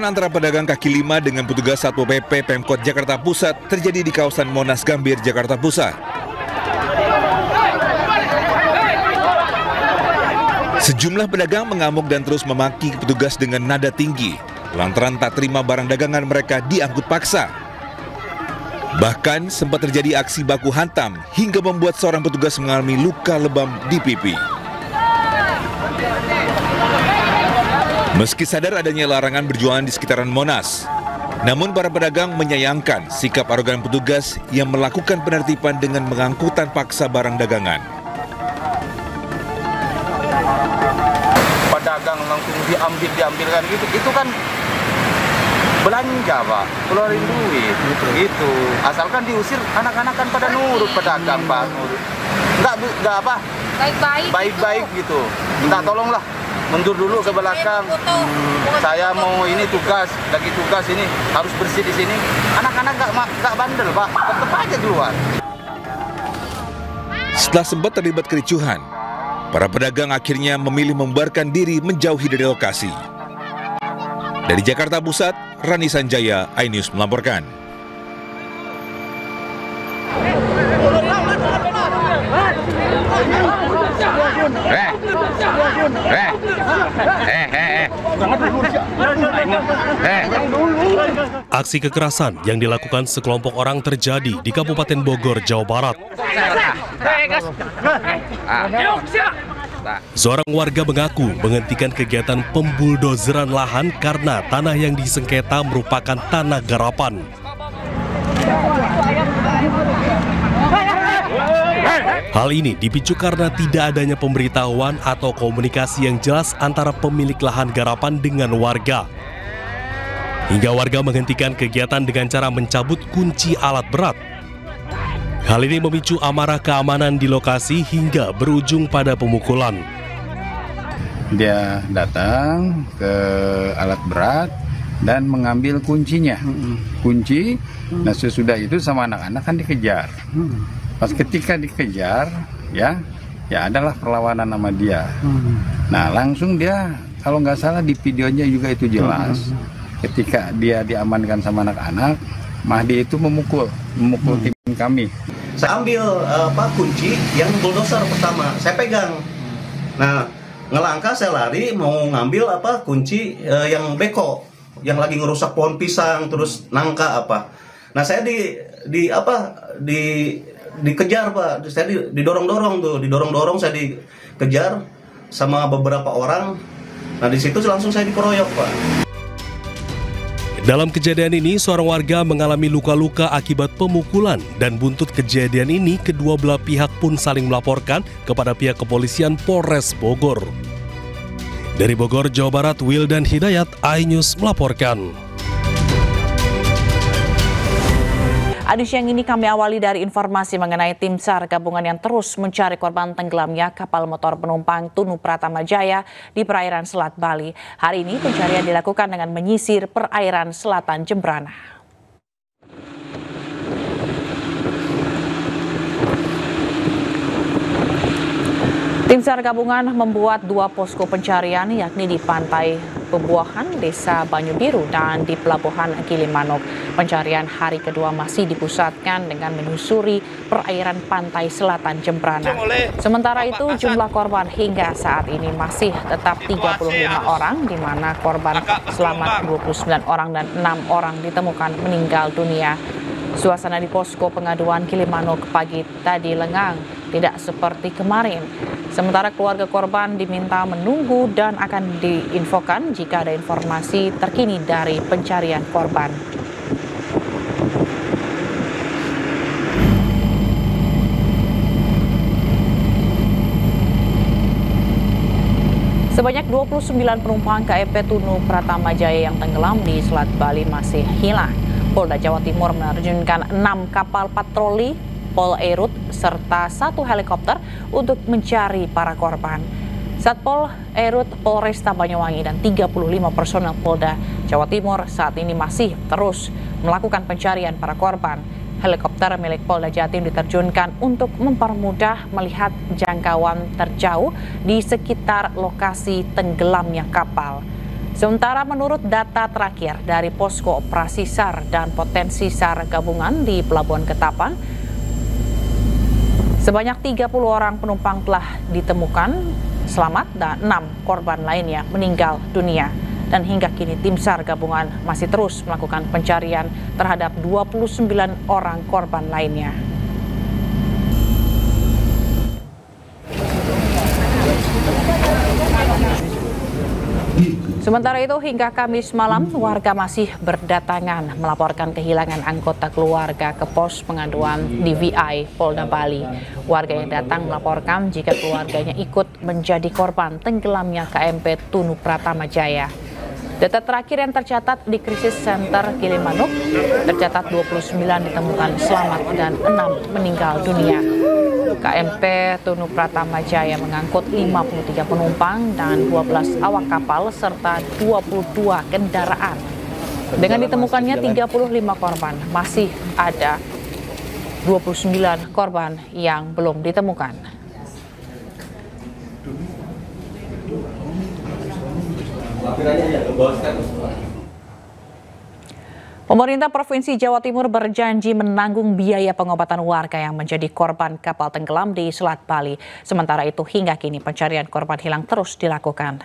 Antara pedagang kaki lima dengan petugas Satpol PP Pemkot Jakarta Pusat terjadi di kawasan Monas Gambir, Jakarta Pusat. Sejumlah pedagang mengamuk dan terus memaki petugas dengan nada tinggi lantaran tak terima barang dagangan mereka diangkut paksa. Bahkan sempat terjadi aksi baku hantam hingga membuat seorang petugas mengalami luka lebam di pipi. Meski sadar adanya larangan berjualan di sekitaran Monas, namun para pedagang menyayangkan sikap arogan petugas yang melakukan penertiban dengan mengangkutan paksa barang dagangan. Pedagang langsung diambilkan gitu, itu kan belanja Pak, keluarin duit gitu. Asalkan diusir, anak-anak kan pada nurut pedagang Pak, nurut. Enggak apa, baik-baik gitu. Minta tolonglah, mundur dulu ke belakang. Saya mau ini lagi tugas ini harus bersih di sini. Anak-anak nggak bandel Pak, tetap aja keluar. Setelah sempat terlibat kericuhan, para pedagang akhirnya memilih membubarkan diri menjauhi dari lokasi. Dari Jakarta Pusat, Rani Sanjaya, iNews melaporkan. Aksi kekerasan yang dilakukan sekelompok orang terjadi di Kabupaten Bogor, Jawa Barat. Seorang warga mengaku menghentikan kegiatan pembuldozeran lahan karena tanah yang disengketa merupakan tanah garapan. Hal ini dipicu karena tidak adanya pemberitahuan atau komunikasi yang jelas antara pemilik lahan garapan dengan warga. Hingga warga menghentikan kegiatan dengan cara mencabut kunci alat berat. Hal ini memicu amarah keamanan di lokasi hingga berujung pada pemukulan. Dia datang ke alat berat dan mengambil kuncinya. Kunci, nah sesudah itu sama anak-anak kan dikejar. Pas ketika dikejar, ya adalah perlawanan sama dia. Nah langsung dia, kalau nggak salah di videonya juga itu jelas. Ketika dia diamankan sama anak-anak, Mahdi itu memukul tim kami. Saya ambil kunci yang bulldozer pertama, saya pegang. Nah ngelangkah saya lari mau ngambil kunci yang beko, yang lagi ngerusak pohon pisang terus nangka apa. Nah saya dikejar Pak, saya didorong saya dikejar sama beberapa orang. Nah di situ langsung saya dikeroyok Pak. Dalam kejadian ini, seorang warga mengalami luka-luka akibat pemukulan dan buntut kejadian ini kedua belah pihak pun saling melaporkan kepada pihak kepolisian Polres Bogor. Dari Bogor, Jawa Barat, Wildan Hidayat, iNews melaporkan. Adi siang ini kami awali dari informasi mengenai tim SAR gabungan yang terus mencari korban tenggelamnya kapal motor penumpang Tunu Pratama Jaya di perairan Selat Bali. Hari ini pencarian dilakukan dengan menyisir perairan selatan Jembrana. Tim SAR gabungan membuat 2 posko pencarian yakni di Pantai Pebuahan, Desa Banyu Biru, dan di Pelabuhan Gilimanuk. Pencarian hari kedua masih dipusatkan dengan menyusuri perairan pantai selatan Jembrana. Sementara itu jumlah korban hingga saat ini masih tetap 35 orang, di mana korban selamat 29 orang dan 6 orang ditemukan meninggal dunia. Suasana di posko pengaduan Gilimanuk pagi tadi lengang, tidak seperti kemarin. Sementara keluarga korban diminta menunggu dan akan diinfokan jika ada informasi terkini dari pencarian korban. Sebanyak 29 penumpang KEP Tunu Pratama Jaya yang tenggelam di Selat Bali masih hilang. Polda Jawa Timur menerjunkan 6 kapal patroli Pol Airut serta 1 helikopter untuk mencari para korban. Satpol Airut Polresta Banyuwangi dan 35 personel Polda Jawa Timur saat ini masih terus melakukan pencarian para korban. Helikopter milik Polda Jatim diterjunkan untuk mempermudah melihat jangkauan terjauh di sekitar lokasi tenggelamnya kapal. Sementara menurut data terakhir dari Posko Operasi SAR dan Potensi SAR Gabungan di Pelabuhan Ketapang, sebanyak 30 orang penumpang telah ditemukan selamat dan 6 korban lainnya meninggal dunia. Dan hingga kini tim SAR Gabungan masih terus melakukan pencarian terhadap 29 orang korban lainnya. Sementara itu hingga Kamis malam warga masih berdatangan melaporkan kehilangan anggota keluarga ke pos pengaduan DVI Polda Bali. Warga yang datang melaporkan jika keluarganya ikut menjadi korban tenggelamnya KMP Tunu Pratama Jaya. Data terakhir yang tercatat di Krisis Center Gilimanuk tercatat 29 ditemukan selamat dan 6 meninggal dunia. KMP Tunu Pratama Jaya mengangkut 53 penumpang dan 12 awak kapal serta 22 kendaraan. Dengan ditemukannya 35 korban, masih ada 29 korban yang belum ditemukan. Pemerintah Provinsi Jawa Timur berjanji menanggung biaya pengobatan warga yang menjadi korban kapal tenggelam di Selat Bali. Sementara itu hingga kini pencarian korban hilang terus dilakukan.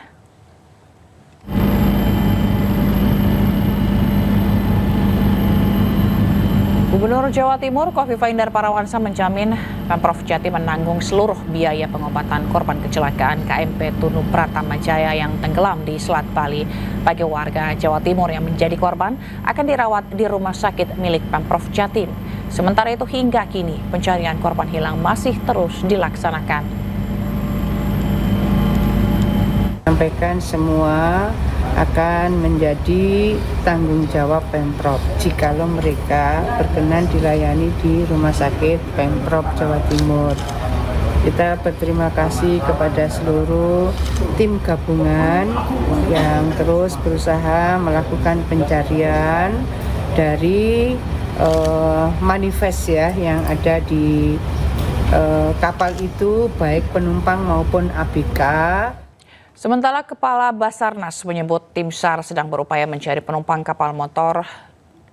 Gubernur Jawa Timur Kofifa Indar Parawansa menjamin Pemprov Jatim menanggung seluruh biaya pengobatan korban kecelakaan KMP Tunu Pratama Jaya yang tenggelam di Selat Bali. Bagi warga Jawa Timur yang menjadi korban akan dirawat di rumah sakit milik Pemprov Jatim. Sementara itu hingga kini pencarian korban hilang masih terus dilaksanakan. Sampaikan semua akan menjadi tanggung jawab Pemprov jikalau mereka berkenan dilayani di Rumah Sakit Pemprov Jawa Timur. Kita berterima kasih kepada seluruh tim gabungan yang terus berusaha melakukan pencarian dari manifest ya yang ada di kapal itu, baik penumpang maupun ABK. Sementara Kepala Basarnas menyebut tim SAR sedang berupaya mencari penumpang kapal motor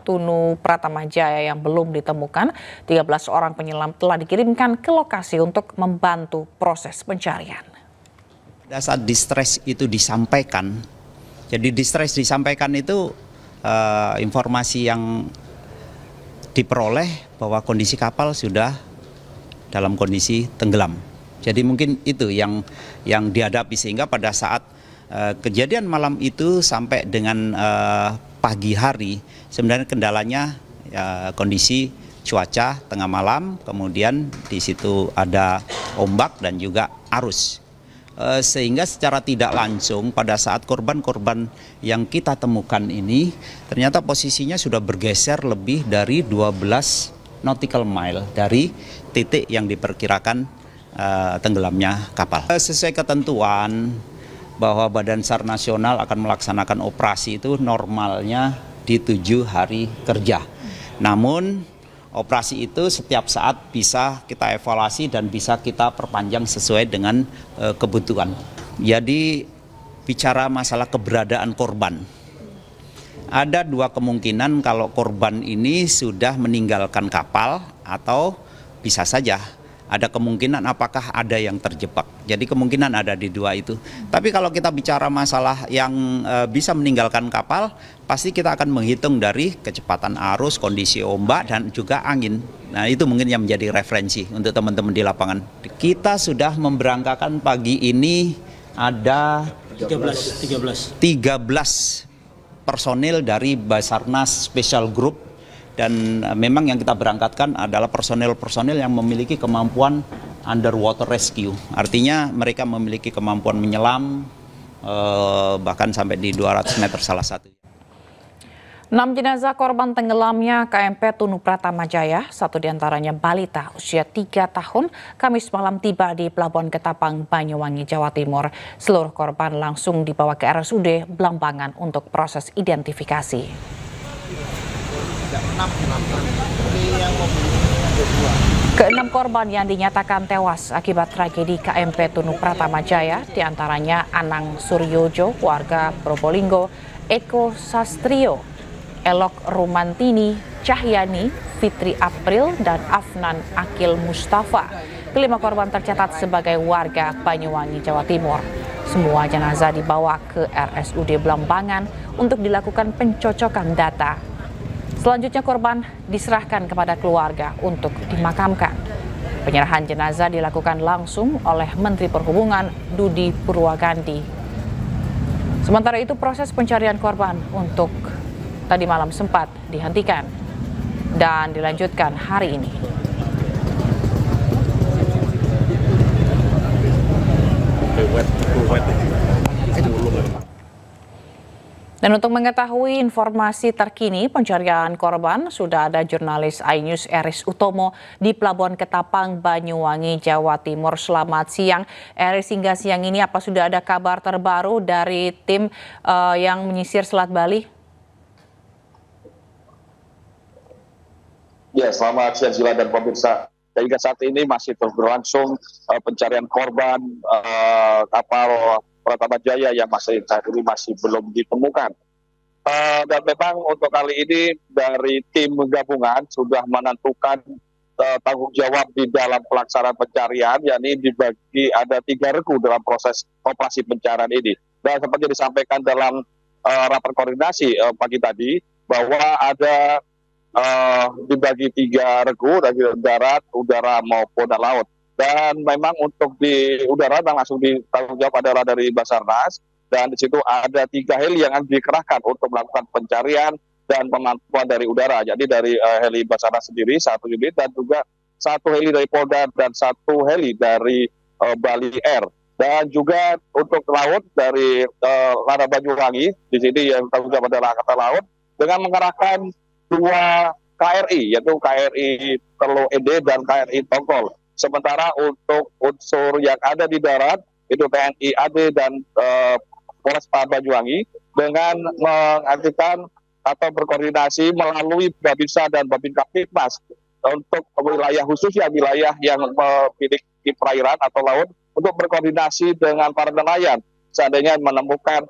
Tunu Pratama Jaya yang belum ditemukan. 13 orang penyelam telah dikirimkan ke lokasi untuk membantu proses pencarian. Pada saat distress itu disampaikan, jadi distress disampaikan itu informasi yang diperoleh bahwa kondisi kapal sudah dalam kondisi tenggelam. Jadi mungkin itu yang dihadapi sehingga pada saat kejadian malam itu sampai dengan pagi hari sebenarnya kendalanya kondisi cuaca tengah malam, kemudian di situ ada ombak dan juga arus. Sehingga secara tidak langsung pada saat korban-korban yang kita temukan ini ternyata posisinya sudah bergeser lebih dari 12 nautical mile dari titik yang diperkirakan tenggelamnya kapal. Sesuai ketentuan bahwa Badan SAR Nasional akan melaksanakan operasi itu normalnya di 7 hari kerja. Namun operasi itu setiap saat bisa kita evaluasi dan bisa kita perpanjang sesuai dengan kebutuhan. Jadi bicara masalah keberadaan korban. Ada 2 kemungkinan kalau korban ini sudah meninggalkan kapal atau bisa saja ada kemungkinan apakah ada yang terjebak. Jadi kemungkinan ada di 2 itu. Tapi kalau kita bicara masalah yang bisa meninggalkan kapal, pasti kita akan menghitung dari kecepatan arus, kondisi ombak, dan juga angin. Nah itu mungkin yang menjadi referensi untuk teman-teman di lapangan. Kita sudah memberangkatkan pagi ini ada 13 personil dari Basarnas Special Group. Dan memang yang kita berangkatkan adalah personel-personel yang memiliki kemampuan underwater rescue. Artinya mereka memiliki kemampuan menyelam bahkan sampai di 200 meter salah satu. 6 jenazah korban tenggelamnya KMP Tunu Pratama Jaya, 1 diantaranya balita usia 3 tahun, Kamis malam tiba di Pelabuhan Ketapang, Banyuwangi, Jawa Timur. Seluruh korban langsung dibawa ke RSUD Blambangan untuk proses identifikasi. Keenam korban yang dinyatakan tewas akibat tragedi KMP Tunu Pratama Jaya, diantaranya Anang Suryojo, warga Probolinggo, Eko Sastrio, Elok Rumantini, Cahyani, Fitri April, dan Afnan Akil Mustafa. Kelima korban tercatat sebagai warga Banyuwangi, Jawa Timur. Semua jenazah dibawa ke RSUD Blambangan untuk dilakukan pencocokan data. Selanjutnya korban diserahkan kepada keluarga untuk dimakamkan. Penyerahan jenazah dilakukan langsung oleh Menteri Perhubungan Budi Purwagandi. Sementara itu proses pencarian korban untuk tadi malam sempat dihentikan dan dilanjutkan hari ini. Dan untuk mengetahui informasi terkini pencarian korban, sudah ada jurnalis iNews Eris Utomo di Pelabuhan Ketapang, Banyuwangi, Jawa Timur. Selamat siang, Eris. Hingga siang ini apa sudah ada kabar terbaru dari tim yang menyisir Selat Bali? Ya, selamat siang Sila dan pemirsa. Hingga saat ini masih terus berlangsung pencarian korban kapal Pratama Jaya yang masih saat ini masih belum ditemukan. Dan memang untuk kali ini dari tim gabungan sudah menentukan tanggung jawab di dalam pelaksanaan pencarian, yakni dibagi ada 3 regu dalam proses operasi pencarian ini. Dan seperti disampaikan dalam rapat koordinasi pagi tadi bahwa ada dibagi 3 regu dari darat, udara maupun laut. Dan memang untuk di udara langsung ditanggung jawab adalah dari Basarnas, dan di situ ada 3 heli yang dikerahkan untuk melakukan pencarian dan pemantauan dari udara. Jadi dari heli Basarnas sendiri 1 unit, dan juga 1 heli dari Polda dan 1 heli dari Bali Air. Dan juga untuk laut dari Lada Banyuwangi, di sini yang tanggung jawab adalah Angkatan Laut, dengan mengerahkan 2 KRI, yaitu KRI Teluk Ede dan KRI Tongkol. Sementara untuk unsur yang ada di darat, itu TNI AD dan Polres Banyuwangi, dengan mengaktifkan atau berkoordinasi melalui Babinsa dan Babin Kaptipmas untuk wilayah khususnya wilayah yang memiliki perairan atau laut, untuk berkoordinasi dengan para nelayan seandainya menemukan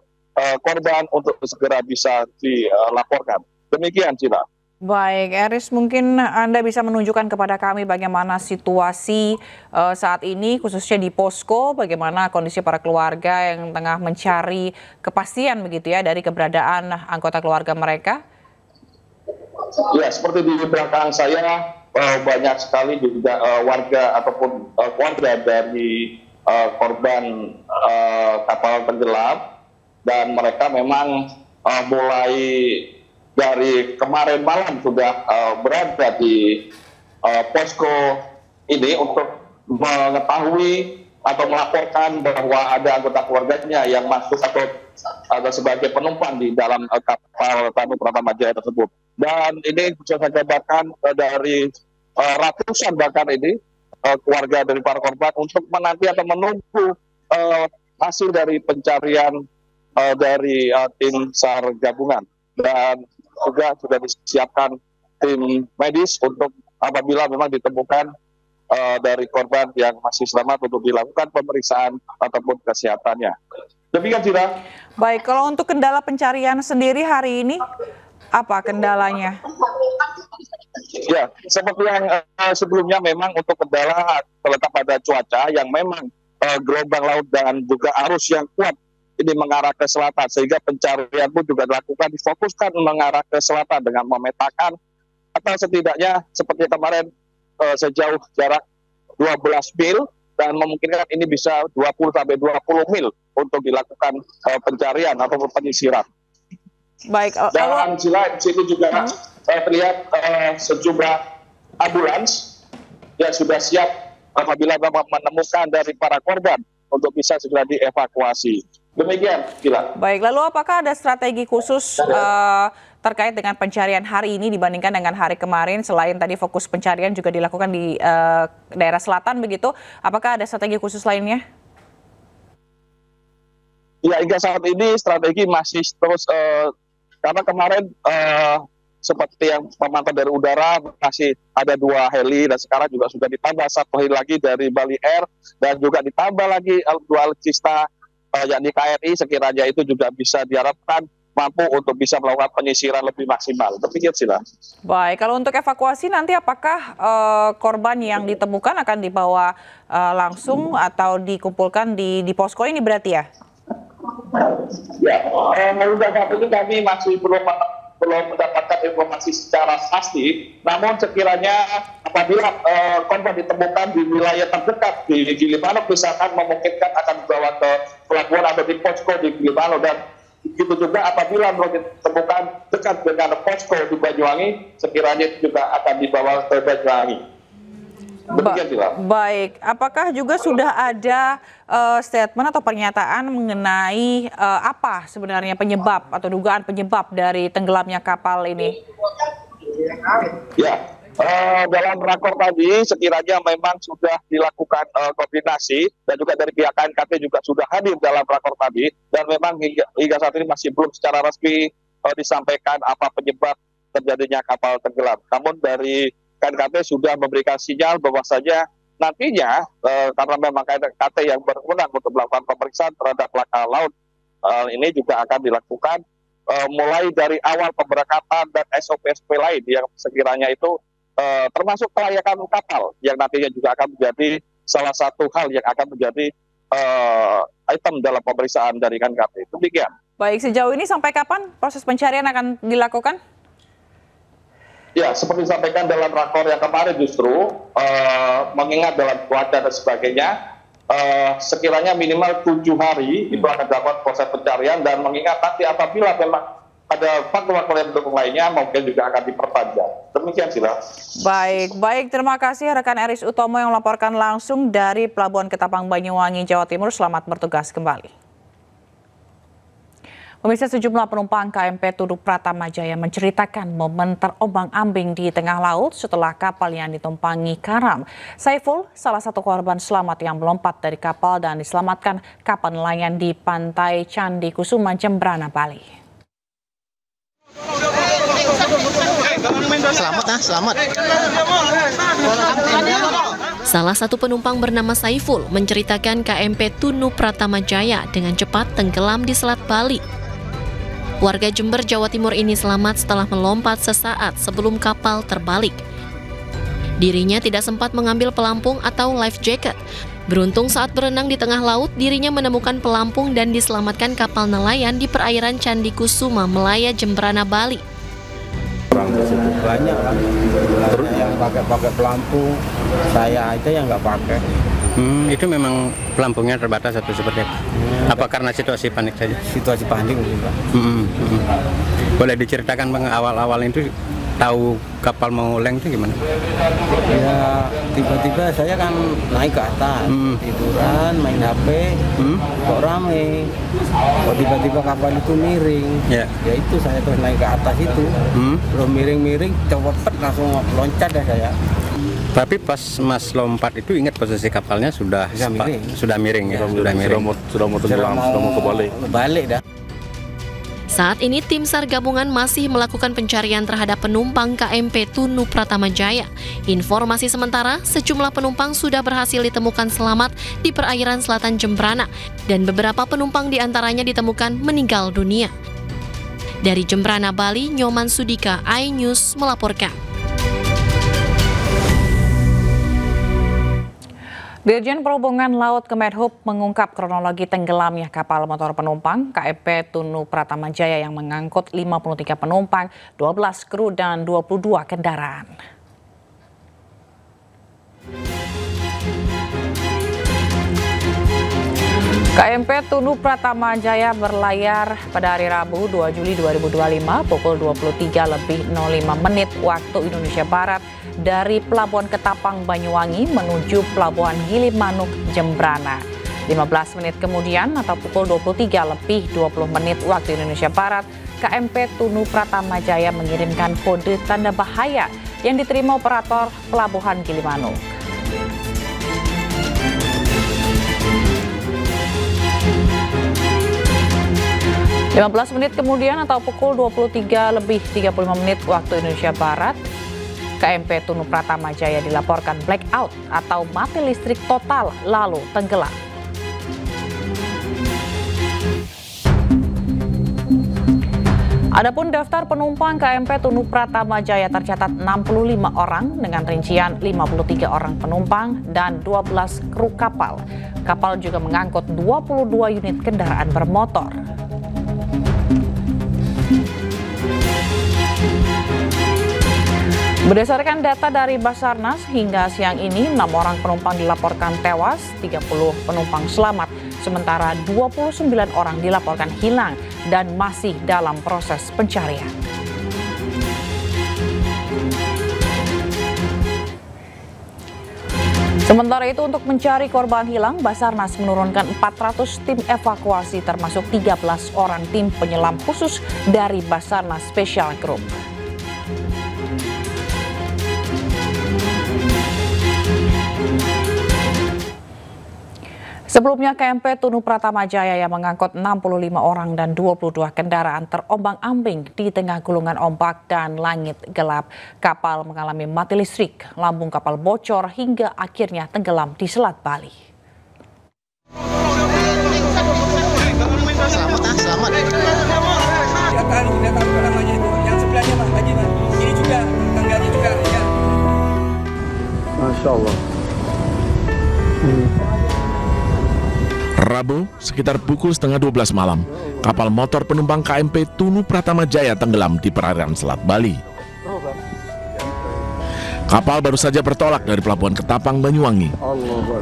korban untuk segera bisa dilaporkan. Demikian, Cila. Baik, Eris, mungkin Anda bisa menunjukkan kepada kami bagaimana situasi saat ini, khususnya di posko, bagaimana kondisi para keluarga yang tengah mencari kepastian begitu ya dari keberadaan anggota keluarga mereka? Ya, seperti di belakang saya banyak sekali juga warga ataupun keluarga dari korban kapal tenggelam, dan mereka memang mulai dari kemarin malam sudah berada di posko ini untuk mengetahui atau melaporkan bahwa ada anggota keluarganya yang masuk atau sebagai penumpang di dalam kapal Tanu Pratama Jaya tersebut. Dan ini bisa saya gambarkan dari ratusan bahkan ini keluarga dari para korban untuk menanti atau menunggu hasil dari pencarian dari tim SAR gabungan. Dan juga sudah disiapkan tim medis untuk apabila memang ditemukan dari korban yang masih selamat untuk dilakukan pemeriksaan ataupun kesehatannya. Demikian, Cira. Baik, kalau untuk kendala pencarian sendiri hari ini, apa kendalanya? Ya, seperti yang sebelumnya memang untuk kendala terletak pada cuaca yang memang gelombang laut dan juga arus yang kuat ini mengarah ke selatan, sehingga pencarian pun juga dilakukan difokuskan mengarah ke selatan dengan memetakan atau setidaknya seperti kemarin sejauh jarak 12 mil, dan memungkinkan ini bisa 20-20 mil untuk dilakukan pencarian atau penyisiran. Baik, dan di sini juga terlihat sejumlah ambulans yang sudah siap apabila menemukan dari para korban untuk bisa segera dievakuasi. Demikian, Gila. Baik, lalu apakah ada strategi khusus terkait dengan pencarian hari ini dibandingkan dengan hari kemarin? Selain tadi fokus pencarian juga dilakukan di daerah selatan begitu, apakah ada strategi khusus lainnya? Ya, hingga saat ini strategi masih terus karena kemarin seperti yang memantau dari udara masih ada 2 heli dan sekarang juga sudah ditambah 1 heli lagi dari Bali Air dan juga ditambah lagi 2 alutsista yakni KRI, sekiranya itu juga bisa diharapkan mampu untuk bisa melakukan penyisiran lebih maksimal. Demikian sila. Baik, kalau untuk evakuasi nanti apakah korban yang ditemukan akan dibawa langsung atau dikumpulkan di posko ini berarti ya? Ya, hingga saat ini kami masih belum mendapatkan informasi secara pasti. Namun sekiranya apabila korban ditemukan di wilayah terdekat di Gilimanuk misalkan memungkinkan akan dibawa ke pelabuhan atau di posko di Gilimanuk, dan begitu juga apabila ditemukan dekat dengan posko di Banyuwangi, sekiranya itu juga akan dibawa ke Banyuwangi. Baik, apakah juga sudah ada statement atau pernyataan mengenai apa sebenarnya penyebab atau dugaan penyebab dari tenggelamnya kapal ini? Ya, dalam rakor tadi sekiranya memang sudah dilakukan koordinasi dan juga dari pihak KNKT juga sudah hadir dalam rakor tadi, dan memang hingga saat ini masih belum secara resmi disampaikan apa penyebab terjadinya kapal tenggelam. Namun dari KNKT sudah memberikan sinyal bahwasanya nantinya karena memang KNKT yang berwenang untuk melakukan pemeriksaan terhadap laka laut ini juga akan dilakukan mulai dari awal pemberangkatan dan SOP-SOP lain yang sekiranya itu termasuk kelayakan kapal yang nantinya juga akan menjadi salah satu hal yang akan menjadi item dalam pemeriksaan dari KNKT. Demikian. Baik, sejauh ini sampai kapan proses pencarian akan dilakukan? Ya, seperti disampaikan dalam rakor yang kemarin justru mengingat dalam cuaca dan sebagainya, sekiranya minimal 7 hari itu akan dilakukan proses pencarian, dan mengingat nanti apabila memang ada faktor-faktor yang mendukung lainnya mungkin juga akan diperpanjang. Demikian sila. Baik, terima kasih rekan Eris Utomo yang melaporkan langsung dari Pelabuhan Ketapang Banyuwangi, Jawa Timur. Selamat bertugas kembali. Pemirsa, sejumlah penumpang KMP Tunu Pratama Jaya menceritakan momen terombang-ambing di tengah laut setelah kapal yang ditumpangi karam. Saiful, salah satu korban selamat yang melompat dari kapal dan diselamatkan kapal nelayan di pantai Candi Kusuma, Jembrana, Bali. Selamat. Salah satu penumpang bernama Saiful menceritakan KMP Tunu Pratama Jaya dengan cepat tenggelam di Selat Bali. Warga Jember, Jawa Timur ini selamat setelah melompat sesaat sebelum kapal terbalik. Dirinya tidak sempat mengambil pelampung atau life jacket. Beruntung saat berenang di tengah laut, dirinya menemukan pelampung dan diselamatkan kapal nelayan di perairan Candi Kusuma, Melaya, Jembrana, Bali. Banyak kan, yang pakai pelampung, saya aja yang nggak pakai. Itu memang pelampungnya terbatas atau seperti apa? Apa karena situasi panik saja? Situasi panik mungkin, Pak. Boleh diceritakan Bang, awal-awal itu tahu kapal mau leng itu gimana? Ya tiba-tiba saya kan naik ke atas, tiduran, main HP, kok rame. Kok tiba-tiba kapal itu miring. Ya itu saya terus naik ke atas itu, belum miring-miring, cepet langsung loncat dah saya. Tapi pas Mas lompat itu ingat posisi kapalnya sudah miring ya, sudah mau tenggelam, sudah mau kebalik dah. Saat ini tim SAR gabungan masih melakukan pencarian terhadap penumpang KMP Tunu Pratama Jaya. Informasi sementara, sejumlah penumpang sudah berhasil ditemukan selamat di perairan selatan Jembrana dan beberapa penumpang diantaranya ditemukan meninggal dunia. Dari Jembrana, Bali, Nyoman Sudika, iNews melaporkan. Dirjen Perhubungan Laut Kemenhub mengungkap kronologi tenggelamnya kapal motor penumpang KMP Tunu Pratama Jaya yang mengangkut 53 penumpang, 12 kru dan 22 kendaraan. KMP Tunu Pratama Jaya berlayar pada hari Rabu 2 Juli 2025 pukul 23.05 waktu Indonesia Barat dari Pelabuhan Ketapang Banyuwangi menuju Pelabuhan Gilimanuk Jembrana. 15 menit kemudian atau pukul 23.20 waktu Indonesia Barat, KMP Tunu Pratama Jaya mengirimkan kode tanda bahaya yang diterima operator Pelabuhan Gilimanuk. 15 menit kemudian atau pukul 23:35 waktu Indonesia Barat, KMP Tunu Pratama Jaya dilaporkan blackout atau mati listrik total lalu tenggelam. Adapun daftar penumpang KMP Tunu Pratama Jaya tercatat 65 orang dengan rincian 53 orang penumpang dan 12 kru kapal. Kapal juga mengangkut 22 unit kendaraan bermotor. Berdasarkan data dari Basarnas, hingga siang ini 6 orang penumpang dilaporkan tewas, 30 penumpang selamat, sementara 29 orang dilaporkan hilang dan masih dalam proses pencarian. Sementara itu untuk mencari korban hilang, Basarnas menurunkan 400 tim evakuasi termasuk 13 orang tim penyelam khusus dari Basarnas Special Group. Sebelumnya KMP Tunu Pratama Jaya yang mengangkut 65 orang dan 22 kendaraan terombang-ambing di tengah gulungan ombak dan langit gelap. Kapal mengalami mati listrik, lambung kapal bocor hingga akhirnya tenggelam di Selat Bali. Masya Allah. Rabu, sekitar pukul 11:30 malam, kapal motor penumpang KMP Tunu Pratama Jaya tenggelam di perairan Selat Bali. Kapal baru saja bertolak dari Pelabuhan Ketapang, Banyuwangi.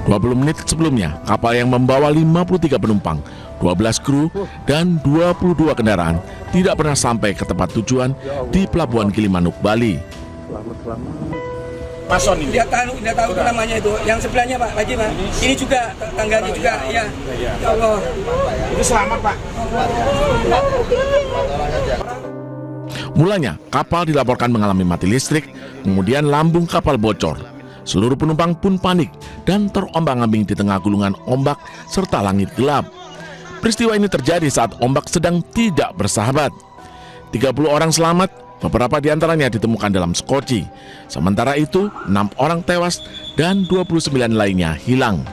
20 menit sebelumnya, kapal yang membawa 53 penumpang, 12 kru, dan 22 kendaraan tidak pernah sampai ke tempat tujuan di Pelabuhan Gilimanuk, Bali. Mason ini. Dia tahu itu namanya itu. Yang sebelahnya Pak Haji Pak. Ini juga tangganya juga ya. Ya Allah. Itu selamat Pak. Mulanya kapal dilaporkan mengalami mati listrik, kemudian lambung kapal bocor. Seluruh penumpang pun panik dan terombang-ambing di tengah gulungan ombak serta langit gelap. Peristiwa ini terjadi saat ombak sedang tidak bersahabat. 30 orang selamat, beberapa di antaranya ditemukan dalam skoci. Sementara itu, 6 orang tewas dan 29 lainnya hilang.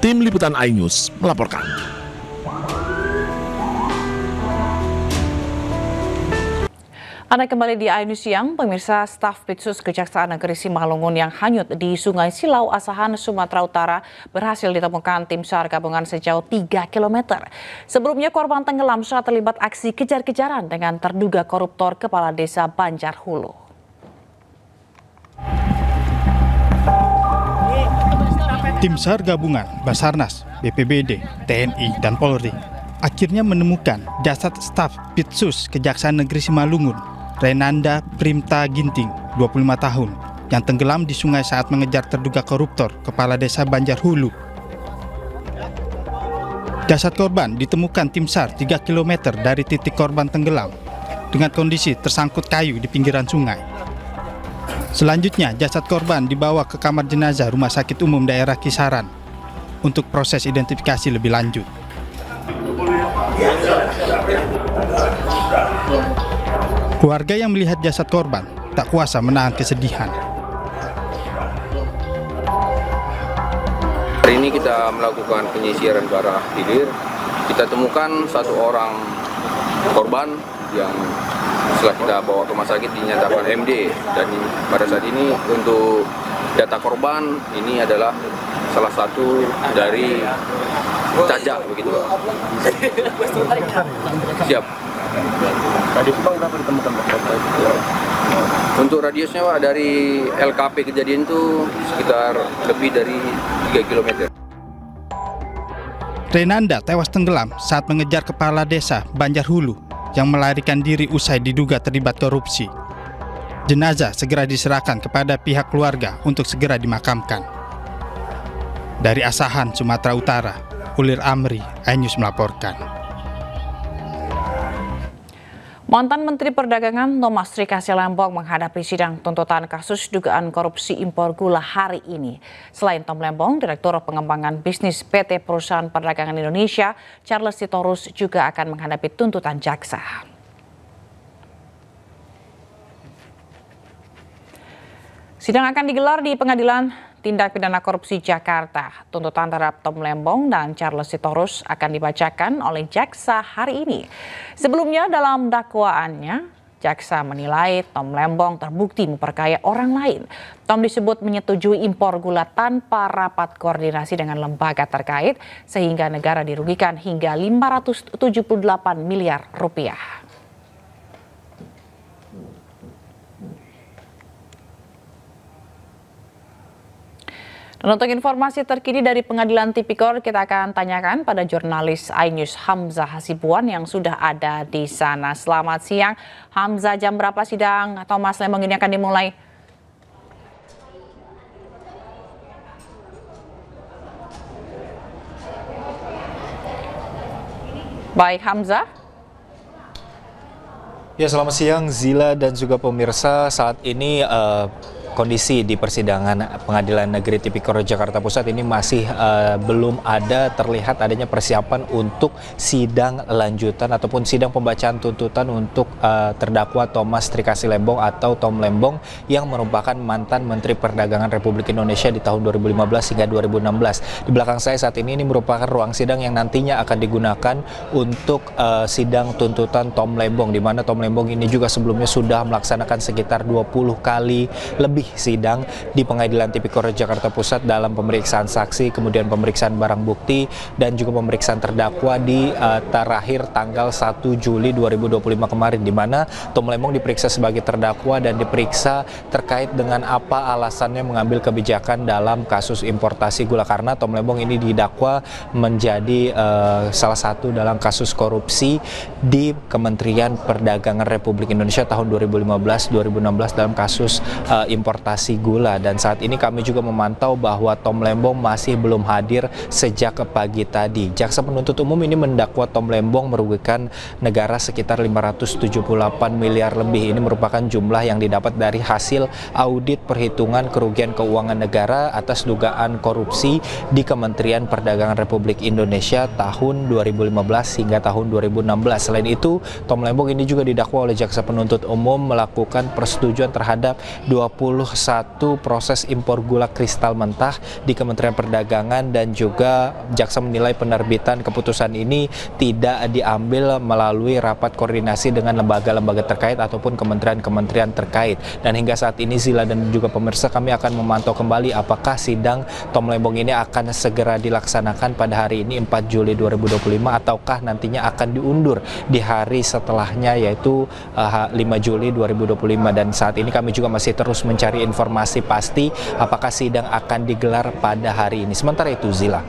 Tim Liputan iNews melaporkan. Anda kembali di iNews Siang, pemirsa. Staf Pitsus Kejaksaan Negeri Simalungun yang hanyut di Sungai Silau, Asahan, Sumatera Utara berhasil ditemukan tim SAR gabungan sejauh 3 km. Sebelumnya korban tenggelam saat terlibat aksi kejar-kejaran dengan terduga koruptor Kepala Desa Banjarhulu. Tim SAR gabungan Basarnas, BPBD, TNI, dan Polri akhirnya menemukan jasad staf Pitsus Kejaksaan Negeri Simalungun, Renanda Primta Ginting, 25 tahun, yang tenggelam di sungai saat mengejar terduga koruptor Kepala Desa Banjarhulu. Jasad korban ditemukan tim SAR 3 km dari titik korban tenggelam dengan kondisi tersangkut kayu di pinggiran sungai. Selanjutnya, jasad korban dibawa ke kamar jenazah Rumah Sakit Umum Daerah Kisaran untuk proses identifikasi lebih lanjut. Keluarga yang melihat jasad korban tak kuasa menahan kesedihan. Hari ini kita melakukan penyisiran ke arah hilir. Kita temukan 1 orang korban yang setelah kita bawa ke rumah sakit dinyatakan MD, dan pada saat ini untuk data korban ini adalah salah satu dari Cajak begitu Pak. Siap. Radius berapa ditemukan Pak? Untuk radiusnya Pak dari LKP kejadian itu sekitar lebih dari 3 km. Renanda tewas tenggelam saat mengejar Kepala Desa Banjarhulu yang melarikan diri usai diduga terlibat korupsi. Jenazah segera diserahkan kepada pihak keluarga untuk segera dimakamkan. Dari Asahan, Sumatera Utara, Ulir Amri, iNews melaporkan. Mantan Menteri Perdagangan Thomas Trikasi Lembong menghadapi sidang tuntutan kasus dugaan korupsi impor gula hari ini. Selain Tom Lembong, Direktur Pengembangan Bisnis PT Perusahaan Perdagangan Indonesia, Charles Sitorus juga akan menghadapi tuntutan jaksa. Sidang akan digelar di Pengadilan Tindak Pidana Korupsi Jakarta. Tuntutan terhadap Tom Lembong dan Charles Sitorus akan dibacakan oleh jaksa hari ini. Sebelumnya dalam dakwaannya, jaksa menilai Tom Lembong terbukti memperkaya orang lain. Tom disebut menyetujui impor gula tanpa rapat koordinasi dengan lembaga terkait sehingga negara dirugikan hingga 578 miliar rupiah. Dan untuk informasi terkini dari Pengadilan Tipikor, kita akan tanyakan pada jurnalis iNews Hamzah Hasibuan yang sudah ada di sana. Selamat siang, Hamzah. Jam berapa sidang Thomas Lembong ini akan dimulai? Baik, Hamzah. Ya, selamat siang Zila dan juga pemirsa. Saat ini kondisi di persidangan Pengadilan Negeri Tipikor Jakarta Pusat ini masih belum ada terlihat adanya persiapan untuk sidang lanjutan ataupun sidang pembacaan tuntutan untuk terdakwa Thomas Trikasi Lembong atau Tom Lembong yang merupakan mantan Menteri Perdagangan Republik Indonesia di tahun 2015 hingga 2016. Di belakang saya saat ini merupakan ruang sidang yang nantinya akan digunakan untuk sidang tuntutan Tom Lembong, di mana Tom Lembong ini juga sebelumnya sudah melaksanakan sekitar 20 kali lebih sidang di Pengadilan Tipikor Jakarta Pusat dalam pemeriksaan saksi, kemudian pemeriksaan barang bukti, dan juga pemeriksaan terdakwa di terakhir tanggal 1 Juli 2025 kemarin, di mana Tom Lembong diperiksa sebagai terdakwa dan diperiksa terkait dengan apa alasannya mengambil kebijakan dalam kasus importasi gula, karena Tom Lembong ini didakwa menjadi salah satu dalam kasus korupsi di Kementerian Perdagangan Republik Indonesia tahun 2015-2016 dalam kasus importasi gula. Dan saat ini kami juga memantau bahwa Tom Lembong masih belum hadir sejak pagi tadi. Jaksa penuntut umum ini mendakwa Tom Lembong merugikan negara sekitar 578 miliar lebih. Ini merupakan jumlah yang didapat dari hasil audit perhitungan kerugian keuangan negara atas dugaan korupsi di Kementerian Perdagangan Republik Indonesia tahun 2015 hingga tahun 2016. Selain itu, Tom Lembong ini juga didakwa oleh jaksa penuntut umum melakukan persetujuan terhadap 21 proses impor gula kristal mentah di Kementerian Perdagangan, dan juga jaksa menilai penerbitan keputusan ini tidak diambil melalui rapat koordinasi dengan lembaga-lembaga terkait ataupun kementerian-kementerian terkait. Dan hingga saat ini Zila dan juga pemirsa, kami akan memantau kembali apakah sidang Tom Lembong ini akan segera dilaksanakan pada hari ini 4 Juli 2025 ataukah nantinya akan diundur di hari setelahnya, yaitu 5 Juli 2025. Dan saat ini kami juga masih terus mencari informasi pasti apakah sidang akan digelar pada hari ini. Sementara itu, Zila.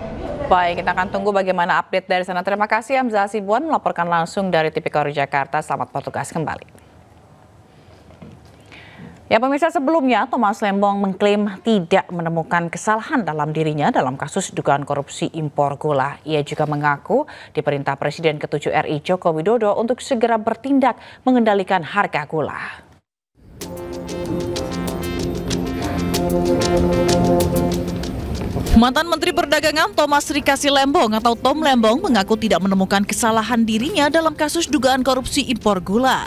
Baik, kita akan tunggu bagaimana update dari sana. Terima kasih Hamzah Hasibuan melaporkan langsung dari Tipikor Jakarta. Selamat bertugas kembali. Ya pemirsa, sebelumnya Thomas Lembong mengklaim tidak menemukan kesalahan dalam dirinya dalam kasus dugaan korupsi impor gula. Ia juga mengaku diperintah Presiden ke-7 RI Joko Widodo untuk segera bertindak mengendalikan harga gula. Mantan Menteri Perdagangan Thomas Trikasi Lembong atau Tom Lembong mengaku tidak menemukan kesalahan dirinya dalam kasus dugaan korupsi impor gula.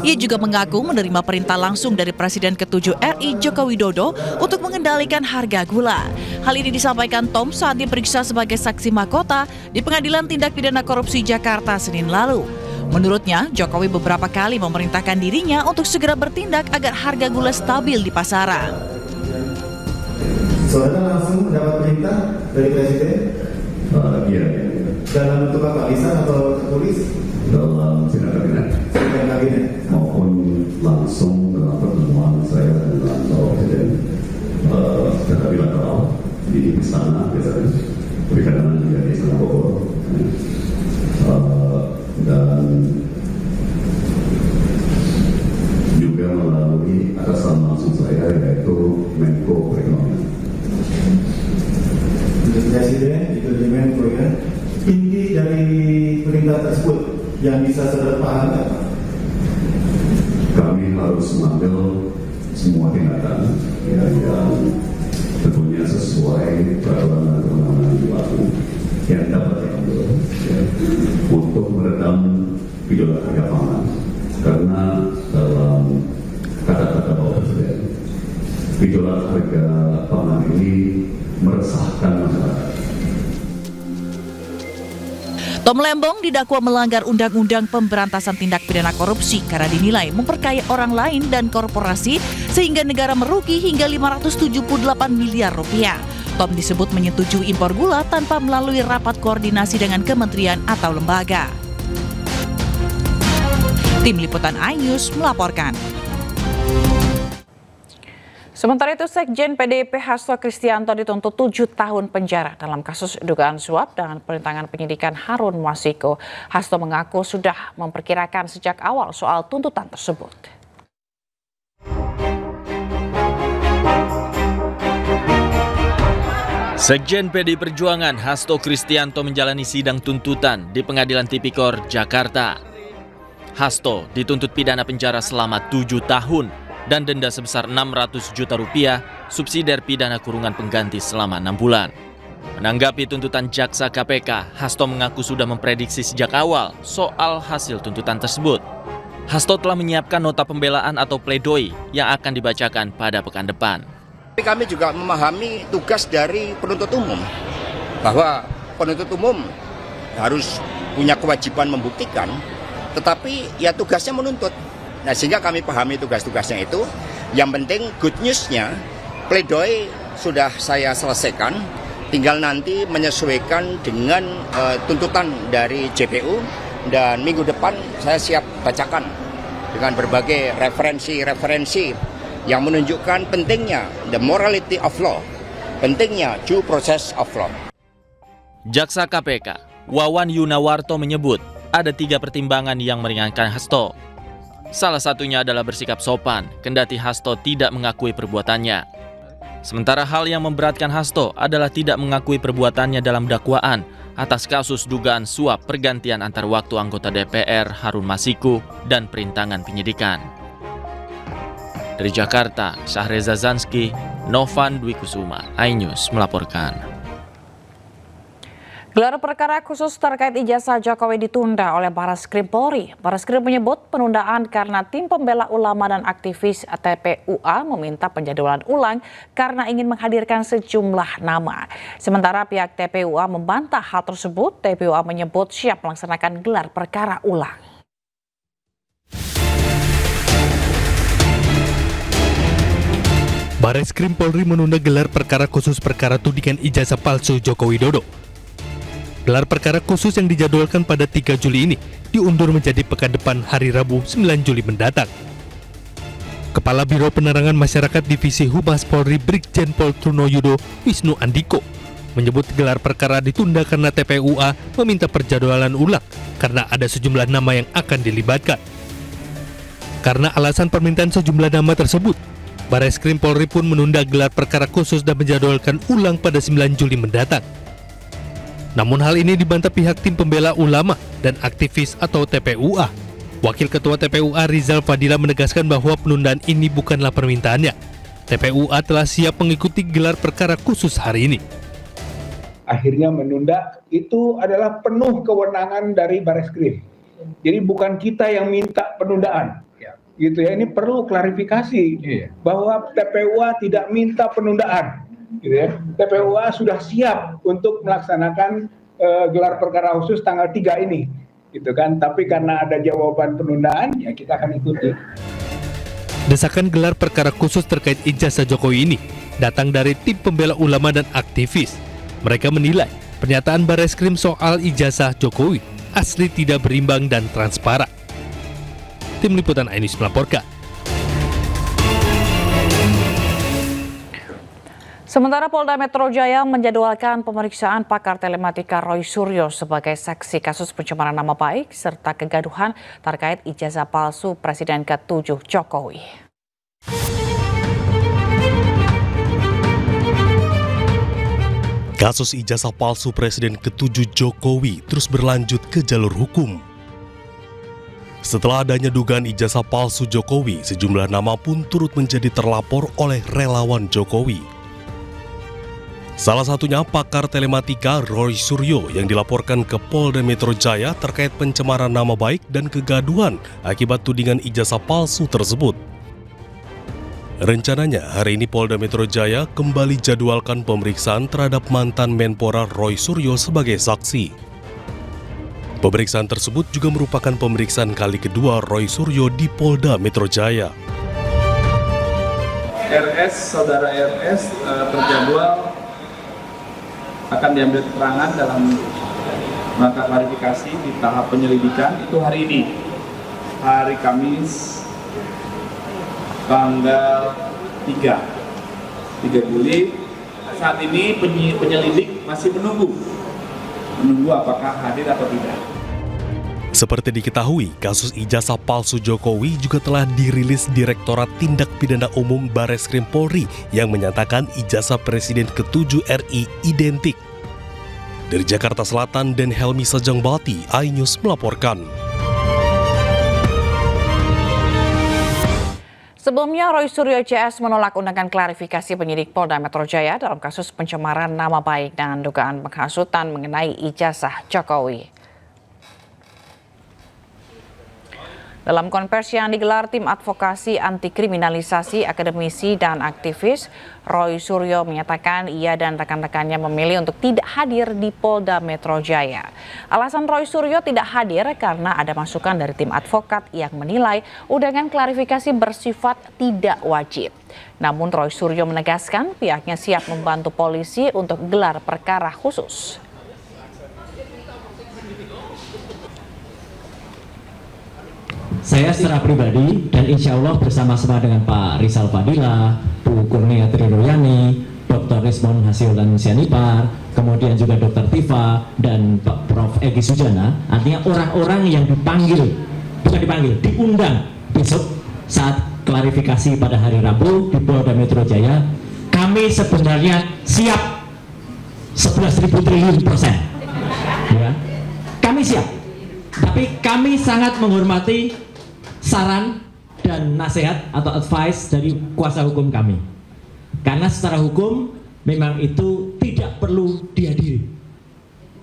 Ia juga mengaku menerima perintah langsung dari Presiden ke-7 RI Joko Widodo untuk mengendalikan harga gula. Hal ini disampaikan Tom saat diperiksa sebagai saksi mahkota di Pengadilan Tindak Pidana Korupsi Jakarta Senin lalu. Menurutnya, Jokowi beberapa kali memerintahkan dirinya untuk segera bertindak agar harga gula stabil di pasaran. Saudara langsung mendapat perintah dari Presiden? Iya. Dalam bentuk apa? Lisan atau tertulis? Dalam sidang kabinet. Sidang kabinet. Maupun langsung dalam pertemuan saya dengan Bapak Presiden secara bilateral di istana, biasanya berkaitan juga di Istana Bogor. Dan juga melalui atasan langsung saya, yaitu Menko Perekonomian. Presiden itu di Menko ya. Inti dari perintah tersebut yang bisa sederhana apa? Kami harus mengambil semua tindakan yang tentunya sesuai peraturan dan kewenangan yang berlaku yang dapat diambil untuk meredam gejolak harga pangan, karena dalam kata-kata Bapak Presiden, gejolak harga pangan ini meresahkan masyarakat. Tom Lembong didakwa melanggar Undang-Undang Pemberantasan Tindak Pidana Korupsi karena dinilai memperkaya orang lain dan korporasi sehingga negara merugi hingga 578 miliar rupiah. Tom disebut menyetujui impor gula tanpa melalui rapat koordinasi dengan kementerian atau lembaga. Tim Liputan iNews melaporkan. Sementara itu, Sekjen PDIP Hasto Kristianto dituntut 7 tahun penjara dalam kasus dugaan suap dan perintangan penyidikan Harun Masiku. Hasto mengaku sudah memperkirakan sejak awal soal tuntutan tersebut. Sekjen PDI Perjuangan Hasto Kristianto menjalani sidang tuntutan di Pengadilan Tipikor, Jakarta. Hasto dituntut pidana penjara selama 7 tahun dan denda sebesar 600 juta rupiah, subsidiar pidana kurungan pengganti selama 6 bulan. Menanggapi tuntutan jaksa KPK, Hasto mengaku sudah memprediksi sejak awal soal hasil tuntutan tersebut. Hasto telah menyiapkan nota pembelaan atau pledoi yang akan dibacakan pada pekan depan. Kami juga memahami tugas dari penuntut umum, bahwa penuntut umum harus punya kewajiban membuktikan, tetapi ya tugasnya menuntut. Nah, sehingga kami pahami tugas-tugasnya itu. Yang penting good news-nya, pledoi sudah saya selesaikan, tinggal nanti menyesuaikan dengan tuntutan dari JPU, dan minggu depan saya siap bacakan dengan berbagai referensi-referensi yang menunjukkan pentingnya the morality of law, pentingnya due process of law. Jaksa KPK, Wawan Yunawarto menyebut ada 3 pertimbangan yang meringankan Hasto. Salah satunya adalah bersikap sopan, kendati Hasto tidak mengakui perbuatannya. Sementara hal yang memberatkan Hasto adalah tidak mengakui perbuatannya dalam dakwaan atas kasus dugaan suap pergantian antar waktu anggota DPR Harun Masiku dan perintangan penyidikan. Dari Jakarta, Syahreza Zanski, Novan Dwi Kusuma, iNews melaporkan. Gelar perkara khusus terkait ijazah Jokowi ditunda oleh Barreskrim Polri. Barreskrim menyebut penundaan karena tim pembela ulama dan aktivis TPUA meminta penjadwalan ulang karena ingin menghadirkan sejumlah nama. Sementara pihak TPUA membantah hal tersebut, TPUA menyebut siap melaksanakan gelar perkara ulang. Barreskrim Polri menunda gelar perkara khusus perkara tudingan ijazah palsu Joko Widodo. Gelar perkara khusus yang dijadwalkan pada 3 Juli ini diundur menjadi pekan depan hari Rabu 9 Juli mendatang. Kepala Biro Penerangan Masyarakat Divisi Humas Polri Brigjen Pol Trunoyudo Wisnu Andiko menyebut gelar perkara ditunda karena TPUA meminta perjadwalan ulang karena ada sejumlah nama yang akan dilibatkan. Karena alasan permintaan sejumlah nama tersebut, Barreskrim Polri pun menunda gelar perkara khusus dan menjadwalkan ulang pada 9 Juli mendatang. Namun hal ini dibantah pihak tim pembela ulama dan aktivis atau TPUA. Wakil Ketua TPUA Rizal Fadila menegaskan bahwa penundaan ini bukanlah permintaannya. TPUA telah siap mengikuti gelar perkara khusus hari ini. Akhirnya menunda itu adalah penuh kewenangan dari Barreskrim. Jadi bukan kita yang minta penundaan. Gitu ya, ini perlu klarifikasi bahwa TPUA tidak minta penundaan. Gitu ya. TPUA sudah siap untuk melaksanakan gelar perkara khusus tanggal 3 ini, gitu kan. Tapi karena ada jawaban penundaan, ya kita akan ikuti. Desakan gelar perkara khusus terkait ijazah Jokowi ini datang dari tim pembela ulama dan aktivis. Mereka menilai pernyataan Barreskrim soal ijazah Jokowi asli tidak berimbang dan transparan. Tim Liputan iNews melaporkan. Sementara Polda Metro Jaya menjadwalkan pemeriksaan pakar telematika Roy Suryo sebagai saksi kasus pencemaran nama baik serta kegaduhan terkait ijazah palsu Presiden ke-7 Jokowi. Kasus ijazah palsu Presiden ke-7 Jokowi terus berlanjut ke jalur hukum. Setelah adanya dugaan ijazah palsu Jokowi, sejumlah nama pun turut menjadi terlapor oleh relawan Jokowi. Salah satunya pakar telematika Roy Suryo yang dilaporkan ke Polda Metro Jaya terkait pencemaran nama baik dan kegaduhan akibat tudingan ijazah palsu tersebut. Rencananya hari ini Polda Metro Jaya kembali jadwalkan pemeriksaan terhadap mantan Menpora Roy Suryo sebagai saksi. Pemeriksaan tersebut juga merupakan pemeriksaan kali kedua Roy Suryo di Polda Metro Jaya. Saudara RS terjadwal akan diambil keterangan dalam rangka klarifikasi di tahap penyelidikan itu hari ini, hari Kamis, tanggal 3 Juli. Saat ini penyelidik masih menunggu apakah hadir atau tidak. Seperti diketahui, kasus ijazah palsu Jokowi juga telah dirilis Direktorat Tindak Pidana Umum Bareskrim Polri yang menyatakan ijazah Presiden ke-7 RI identik. Dari Jakarta Selatan, Dan Helmi Sajangbati, iNews melaporkan. Sebelumnya, Roy Suryo CS menolak undangan klarifikasi penyidik Polda Metro Jaya dalam kasus pencemaran nama baik dan dugaan penghasutan mengenai ijazah Jokowi. Dalam konversi yang digelar tim advokasi anti kriminalisasi akademisi dan aktivis, Roy Suryo menyatakan ia dan rekan-rekannya memilih untuk tidak hadir di Polda Metro Jaya. Alasan Roy Suryo tidak hadir karena ada masukan dari tim advokat yang menilai undangan klarifikasi bersifat tidak wajib. Namun Roy Suryo menegaskan pihaknya siap membantu polisi untuk gelar perkara khusus. Saya secara pribadi dan insya Allah bersama-sama dengan Pak Rizal Fadila, Bu Kurnia Triroyani, Dr. Rismon Hasil dan Sianipar, kemudian juga Dr. Tifa dan Pak Prof. Egy Sujana, artinya orang-orang yang diundang besok saat klarifikasi pada hari Rabu di Polda Metro Jaya. Kami sebenarnya siap 11.000 triliun %. Ya. Kami siap, tapi kami sangat menghormati saran dan nasihat atau advice dari kuasa hukum kami. Karena secara hukum memang itu tidak perlu dihadiri.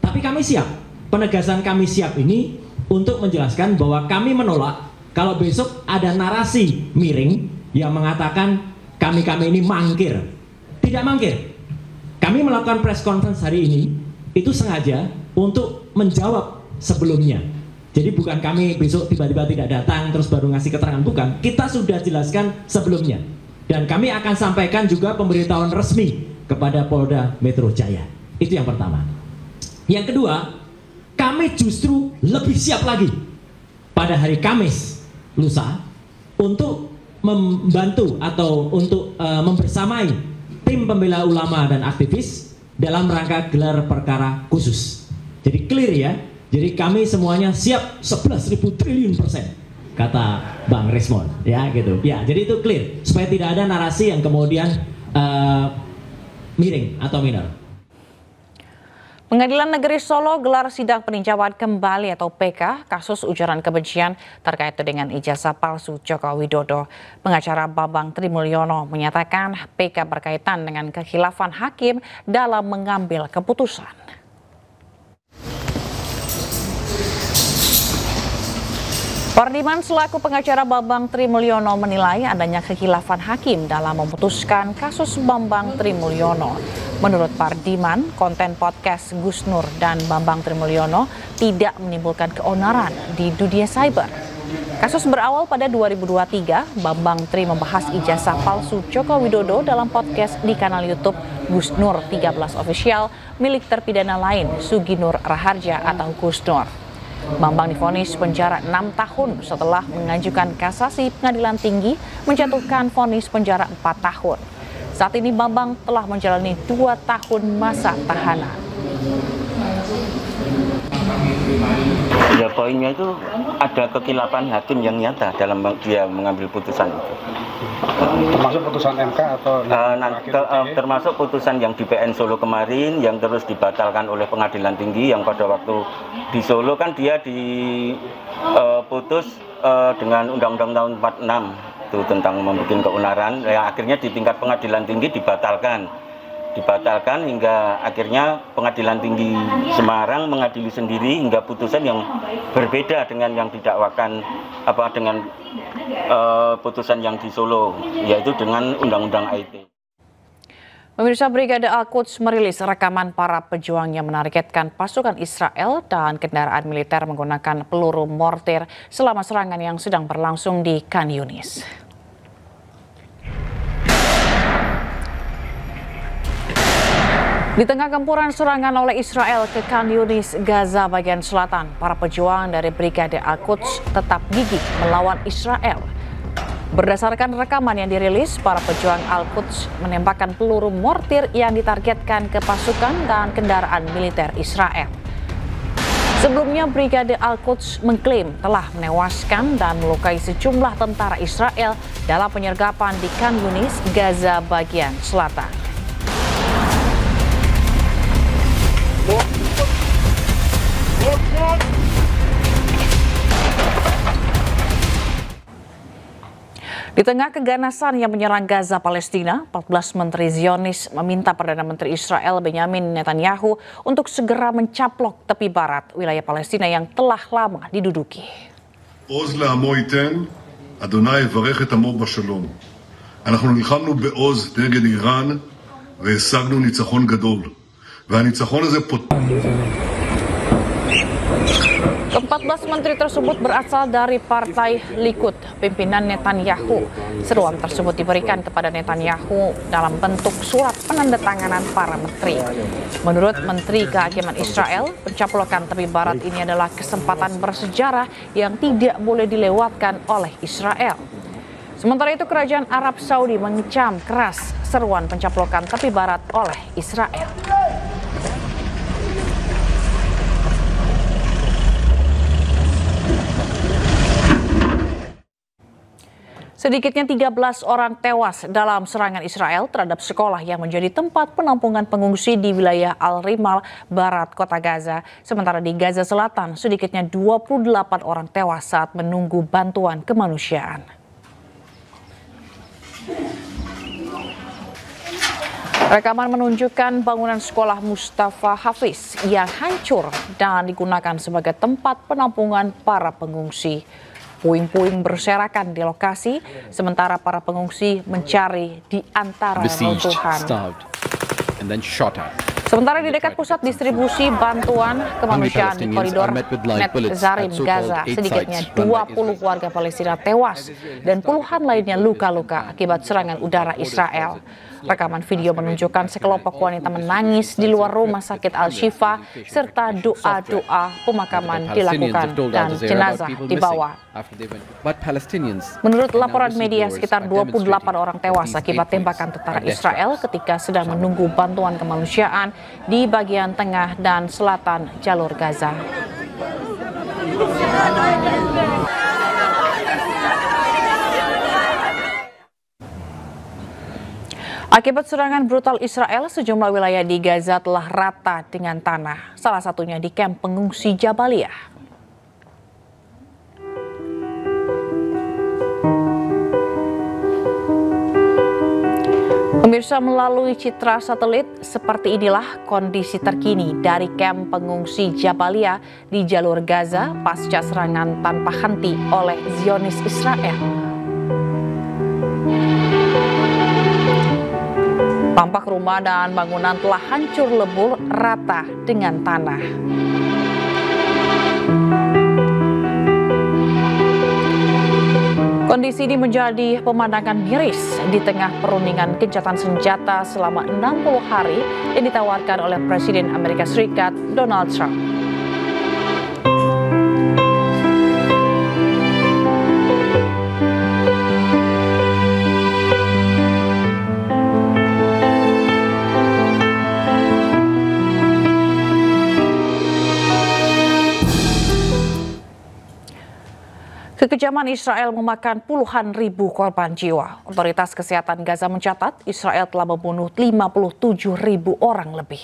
Tapi kami siap, penegasan kami siap ini untuk menjelaskan bahwa kami menolak kalau besok ada narasi miring yang mengatakan kami ini mangkir. Tidak mangkir. Kami melakukan press conference hari ini itu sengaja untuk menjawab sebelumnya. Jadi bukan kami besok tiba-tiba tidak datang terus baru ngasih keterangan, bukan. Kita sudah jelaskan sebelumnya. Dan kami akan sampaikan juga pemberitahuan resmi kepada Polda Metro Jaya. Itu yang pertama. Yang kedua, kami justru lebih siap lagi pada hari Kamis lusa untuk membantu atau untuk membersamai tim pembela ulama dan aktivis dalam rangka gelar perkara khusus. Jadi clear ya. Jadi kami semuanya siap 11.000 triliun %, kata Bang Rismon, ya gitu. Ya, jadi itu clear supaya tidak ada narasi yang kemudian miring atau minor. Pengadilan Negeri Solo gelar sidang peninjauan kembali atau PK kasus ujaran kebencian terkait dengan ijazah palsu Joko Widodo. Pengacara Bambang Trimulyono menyatakan PK berkaitan dengan kekhilafan hakim dalam mengambil keputusan. Pardiman selaku pengacara Bambang Trimulyono menilai adanya kekhilafan hakim dalam memutuskan kasus Bambang Trimulyono. Menurut Pardiman, konten podcast Gus Nur dan Bambang Trimulyono tidak menimbulkan keonaran di dunia cyber. Kasus berawal pada 2023, Bambang Tri membahas ijazah palsu Joko Widodo dalam podcast di kanal YouTube Gus Nur 13 Official milik terpidana lain Sugi Nur Raharja atau Gus Nur. Bambang divonis penjara 6 tahun setelah mengajukan kasasi Pengadilan Tinggi menjatuhkan vonis penjara 4 tahun. Saat ini Bambang telah menjalani 2 tahun masa tahanan. Ya poinnya itu ada kekhilafan hakim yang nyata dalam dia mengambil putusan itu. Termasuk putusan MK atau termasuk putusan yang di PN Solo kemarin yang terus dibatalkan oleh Pengadilan Tinggi yang pada waktu di Solo kan dia diputus dengan Undang-Undang tahun 46 itu tentang membuat keonaran, yang akhirnya di tingkat pengadilan tinggi dibatalkan hingga akhirnya pengadilan tinggi Semarang mengadili sendiri hingga putusan yang berbeda dengan yang didakwakan dengan putusan yang di Solo, yaitu dengan Undang-Undang IT. Pemirsa, Brigade Al-Quds merilis rekaman para pejuang yang menargetkan pasukan Israel dan kendaraan militer menggunakan peluru mortir selama serangan yang sedang berlangsung di Khan Yunis. Di tengah gempuran serangan oleh Israel ke Khan Yunis, Gaza bagian selatan, para pejuang dari Brigade Al-Quds tetap gigih melawan Israel. Berdasarkan rekaman yang dirilis, para pejuang Al-Quds menembakkan peluru mortir yang ditargetkan ke pasukan dan kendaraan militer Israel. Sebelumnya, Brigade Al-Quds mengklaim telah menewaskan dan melukai sejumlah tentara Israel dalam penyergapan di Khan Yunis, Gaza bagian selatan. Di tengah keganasan yang menyerang Gaza Palestina, 14 Menteri Zionis meminta Perdana Menteri Israel Benyamin Netanyahu untuk segera mencaplok tepi barat wilayah Palestina yang telah lama diduduki. עוז לעמו ייתן, אדוני יברך את עמו בשלום. אנחנו נלחמנו בעוז נגד איראן והשגנו ניצחון גדול. והניצחון הזה Ke-14 menteri tersebut berasal dari Partai Likud, pimpinan Netanyahu. Seruan tersebut diberikan kepada Netanyahu dalam bentuk surat penandatanganan para menteri. Menurut Menteri Kehakiman Israel, pencaplokan tepi barat ini adalah kesempatan bersejarah yang tidak boleh dilewatkan oleh Israel. Sementara itu, Kerajaan Arab Saudi mengecam keras seruan pencaplokan tepi barat oleh Israel. Sedikitnya 13 orang tewas dalam serangan Israel terhadap sekolah yang menjadi tempat penampungan pengungsi di wilayah Al-Rimal, barat kota Gaza. Sementara di Gaza Selatan, sedikitnya 28 orang tewas saat menunggu bantuan kemanusiaan. Rekaman menunjukkan bangunan sekolah Mustafa Hafiz yang hancur dan digunakan sebagai tempat penampungan para pengungsi. Puing-puing berserakan di lokasi, sementara para pengungsi mencari di antara reruntuhan. Sementara di dekat pusat distribusi bantuan kemanusiaan di koridor Netzarim, Gaza, sedikitnya 20 warga Palestina tewas dan puluhan lainnya luka-luka akibat serangan udara Israel. Rekaman video menunjukkan sekelompok wanita menangis di luar rumah sakit Al-Shifa serta doa-doa pemakaman dilakukan dan jenazah dibawa. Menurut laporan media, sekitar 28 orang tewas akibat tembakan tentara Israel ketika sedang menunggu bantuan kemanusiaan di bagian tengah dan selatan jalur Gaza. Akibat serangan brutal Israel, sejumlah wilayah di Gaza telah rata dengan tanah, salah satunya di kamp pengungsi Jabalia. Pemirsa, melalui citra satelit, seperti inilah kondisi terkini dari kamp pengungsi Jabalia di jalur Gaza pasca serangan tanpa henti oleh Zionis Israel. Tampak rumah dan bangunan telah hancur lebur rata dengan tanah. Kondisi ini menjadi pemandangan miris di tengah perundingan gencatan senjata selama 60 hari yang ditawarkan oleh Presiden Amerika Serikat Donald Trump. Kekejaman Israel memakan puluhan ribu korban jiwa. Otoritas Kesehatan Gaza mencatat Israel telah membunuh 57 ribu orang lebih.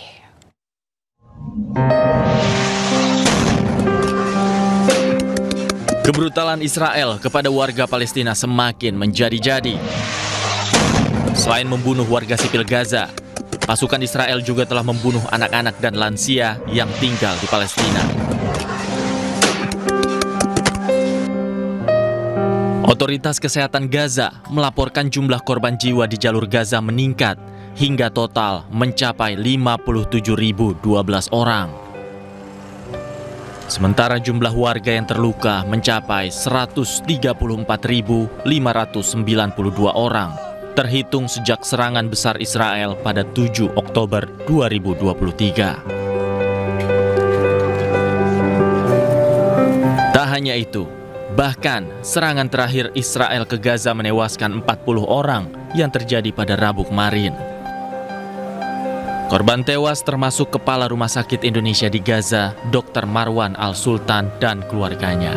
Kebrutalan Israel kepada warga Palestina semakin menjadi-jadi. Selain membunuh warga sipil Gaza, pasukan Israel juga telah membunuh anak-anak dan lansia yang tinggal di Palestina. Otoritas Kesehatan Gaza melaporkan jumlah korban jiwa di jalur Gaza meningkat hingga total mencapai 57.012 orang. Sementara jumlah warga yang terluka mencapai 134.592 orang, terhitung sejak serangan besar Israel pada 7 Oktober 2023. Tak hanya itu, bahkan serangan terakhir Israel ke Gaza menewaskan 40 orang yang terjadi pada Rabu kemarin. Korban tewas termasuk Kepala Rumah Sakit Indonesia di Gaza, Dr. Marwan Al-Sultan dan keluarganya.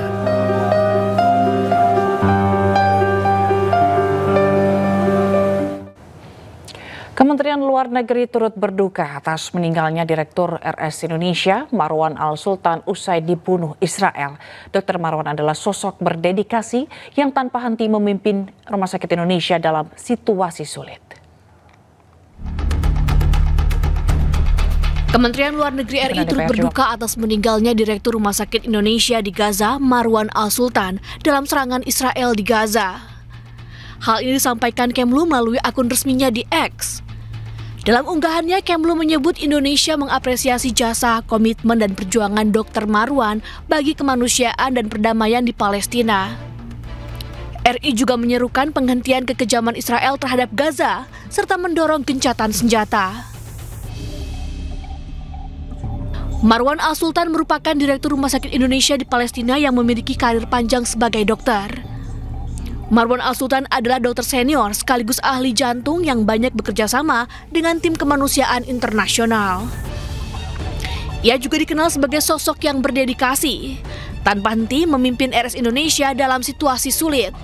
Kementerian Luar Negeri turut berduka atas meninggalnya Direktur RS Indonesia, Marwan Al-Sultan, usai dibunuh Israel. Dr. Marwan adalah sosok berdedikasi yang tanpa henti memimpin Rumah Sakit Indonesia dalam situasi sulit. Kementerian Luar Negeri RI turut berduka atas meninggalnya Direktur Rumah Sakit Indonesia di Gaza, Marwan Al-Sultan, dalam serangan Israel di Gaza. Hal ini disampaikan Kemlu melalui akun resminya di X. Dalam unggahannya, Kemlu menyebut Indonesia mengapresiasi jasa, komitmen, dan perjuangan Dr. Marwan bagi kemanusiaan dan perdamaian di Palestina. RI juga menyerukan penghentian kekejaman Israel terhadap Gaza, serta mendorong gencatan senjata. Marwan Al-Sultan merupakan Direktur Rumah Sakit Indonesia di Palestina yang memiliki karir panjang sebagai dokter. Marwan Al-Sultan adalah dokter senior sekaligus ahli jantung yang banyak bekerja sama dengan tim kemanusiaan internasional. Ia juga dikenal sebagai sosok yang berdedikasi, tanpa henti memimpin RS Indonesia dalam situasi sulit.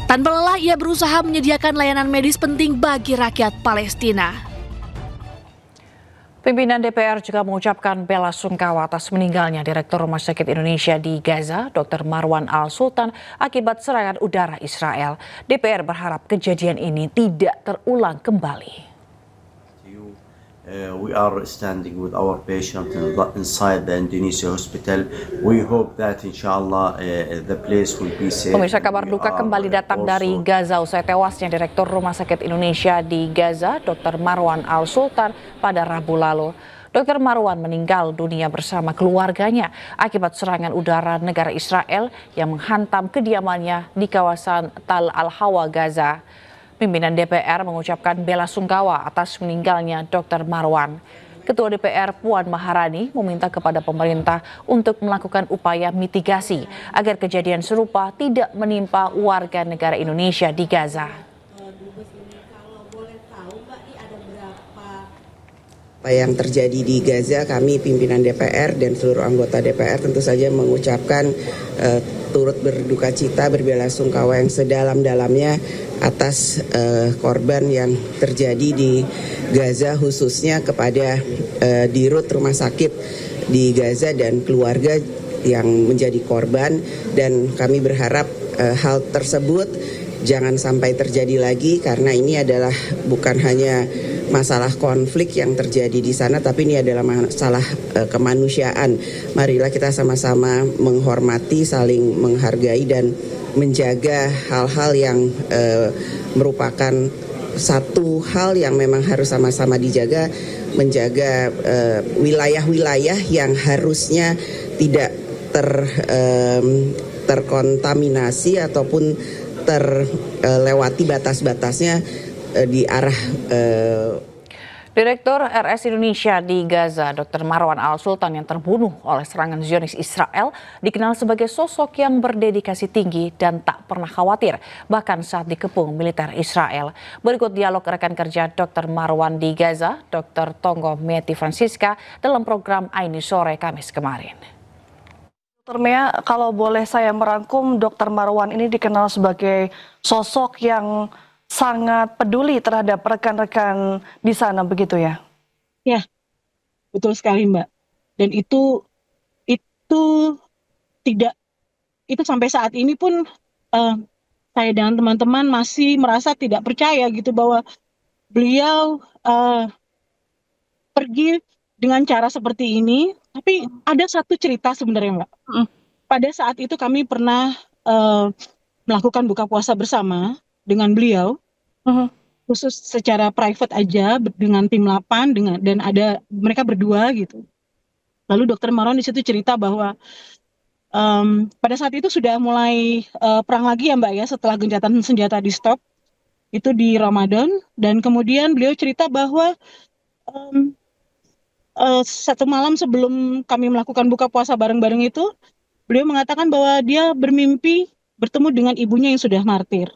Tanpa lelah, ia berusaha menyediakan layanan medis penting bagi rakyat Palestina. Pimpinan DPR juga mengucapkan bela sungkawa atas meninggalnya Direktur Rumah Sakit Indonesia di Gaza, Dr. Marwan Al-Sultan, akibat serangan udara Israel. DPR berharap kejadian ini tidak terulang kembali. We are standing with our patient inside the Indonesia hospital. We hope that inshallah the place will be safe. Pemirsa, kabar duka kembali datang dari Gaza usai tewasnya Direktur Rumah Sakit Indonesia di Gaza, Dr. Marwan Al-Sultan, pada Rabu lalu. Dr. Marwan meninggal dunia bersama keluarganya akibat serangan udara negara Israel yang menghantam kediamannya di kawasan Tal Al-Hawa, Gaza. Pimpinan DPR mengucapkan bela sungkawa atas meninggalnya Dr. Marwan. Ketua DPR Puan Maharani meminta kepada pemerintah untuk melakukan upaya mitigasi agar kejadian serupa tidak menimpa warga negara Indonesia di Gaza. Apa yang terjadi di Gaza, kami pimpinan DPR dan seluruh anggota DPR tentu saja mengucapkan turut berduka cita, berbelasungkawa yang sedalam-dalamnya atas korban yang terjadi di Gaza, khususnya kepada dirut rumah sakit di Gaza dan keluarga yang menjadi korban, dan kami berharap hal tersebut jangan sampai terjadi lagi, karena ini adalah bukan hanya masalah konflik yang terjadi di sana, tapi ini adalah masalah kemanusiaan. Marilah kita sama-sama menghormati, saling menghargai, dan menjaga hal-hal yang merupakan satu hal yang memang harus sama-sama dijaga, menjaga wilayah-wilayah yang harusnya tidak terkontaminasi ataupun terlewati batas-batasnya di arah Direktur RS Indonesia di Gaza, Dr. Marwan Al-Sultan, yang terbunuh oleh serangan Zionis Israel, dikenal sebagai sosok yang berdedikasi tinggi dan tak pernah khawatir, bahkan saat dikepung militer Israel. Berikut dialog rekan kerja Dr. Marwan di Gaza, Dr. Tonggo Meti Francisca, dalam program Aini Sore Kamis kemarin. Dr. Mea, kalau boleh saya merangkum, Dr. Marwan ini dikenal sebagai sosok yang sangat peduli terhadap rekan-rekan di sana, begitu ya? Ya, betul sekali Mbak. Dan itu tidak itu sampai saat ini pun saya dan teman-teman masih merasa tidak percaya gitu bahwa beliau pergi dengan cara seperti ini. Tapi ada satu cerita sebenarnya, Mbak. Pada saat itu kami pernah melakukan buka puasa bersama dengan beliau, khusus secara private aja dengan tim 8 dan ada mereka berdua gitu. Lalu Dr. Marwan di situ cerita bahwa pada saat itu sudah mulai perang lagi ya Mbak ya, setelah gencatan senjata di stop itu di Ramadan, dan kemudian beliau cerita bahwa satu malam sebelum kami melakukan buka puasa bareng-bareng itu, beliau mengatakan bahwa dia bermimpi bertemu dengan ibunya yang sudah martir.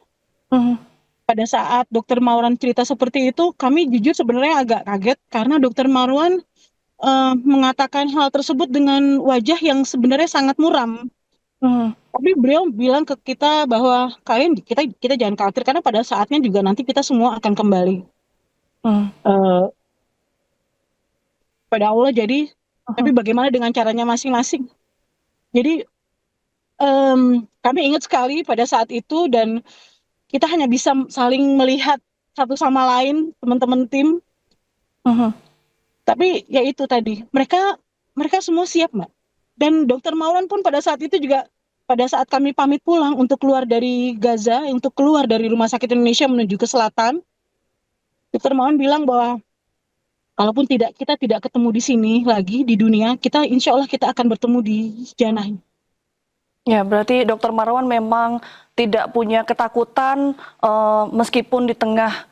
Pada saat Dr. Marwan cerita seperti itu, kami jujur sebenarnya agak kaget karena Dr. Marwan mengatakan hal tersebut dengan wajah yang sebenarnya sangat muram. Tapi beliau bilang ke kita bahwa kita jangan khawatir karena pada saatnya juga nanti kita semua akan kembali pada Allah. Jadi tapi bagaimana dengan caranya masing-masing. Jadi kami ingat sekali pada saat itu, dan kita hanya bisa saling melihat satu sama lain, teman-teman tim. Tapi ya itu tadi, mereka semua siap, Mbak. Dan Dr. Marwan pun pada saat itu juga, pada saat kami pamit pulang untuk keluar dari Gaza, untuk keluar dari Rumah Sakit Indonesia menuju ke selatan, Dr. Marwan bilang bahwa kalaupun kita tidak ketemu di sini lagi di dunia, kita insya Allah kita akan bertemu di Jannah. Ya, berarti Dr. Marwan memang tidak punya ketakutan meskipun di tengah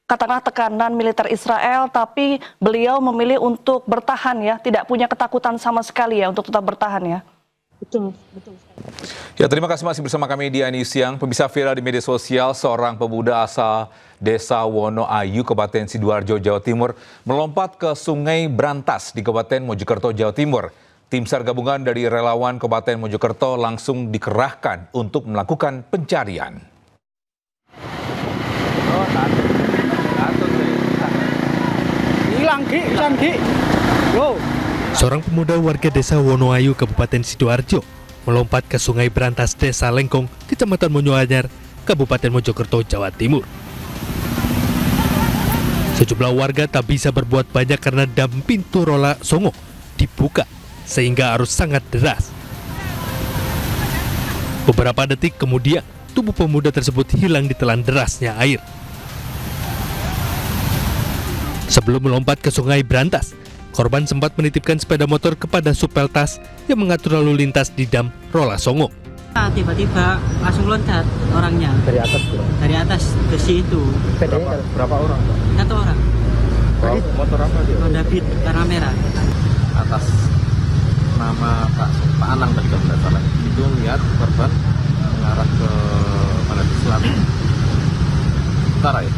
katakanlah tekanan militer Israel, tapi beliau memilih untuk bertahan ya, tidak punya ketakutan sama sekali ya untuk tetap bertahan ya. Betul. Ya, terima kasih masih bersama kami di Ani Siang. Pemirsa, viral di media sosial, seorang pemuda asal Desa Wonoayu, Kabupaten Sidoarjo, Jawa Timur, melompat ke Sungai Brantas di Kabupaten Mojokerto, Jawa Timur. Tim SAR gabungan dari relawan Kabupaten Mojokerto langsung dikerahkan untuk melakukan pencarian. Seorang pemuda warga Desa Wonoayu, Kabupaten Sidoarjo, melompat ke Sungai Brantas, Desa Lengkong, Kecamatan Monyoanyar, Kabupaten Mojokerto, Jawa Timur. Sejumlah warga tak bisa berbuat banyak karena dam pintu Rola Songo dibuka, sehingga arus sangat deras. Beberapa detik kemudian, tubuh pemuda tersebut hilang ditelan derasnya air. Sebelum melompat ke Sungai Brantas, korban sempat menitipkan sepeda motor kepada Supeltas yang mengatur lalu lintas di dam Rola Songo. Tiba-tiba langsung loncat orangnya. Dari atas? Dari atas ke situ. Berapa orang? 1 orang. Motor apa dia? Honda Beat warna merah. Atas nama Pak Anang tadi kalau tidak salah. Itu lihat korban mengarah ke mana, di selatan? Utara ya?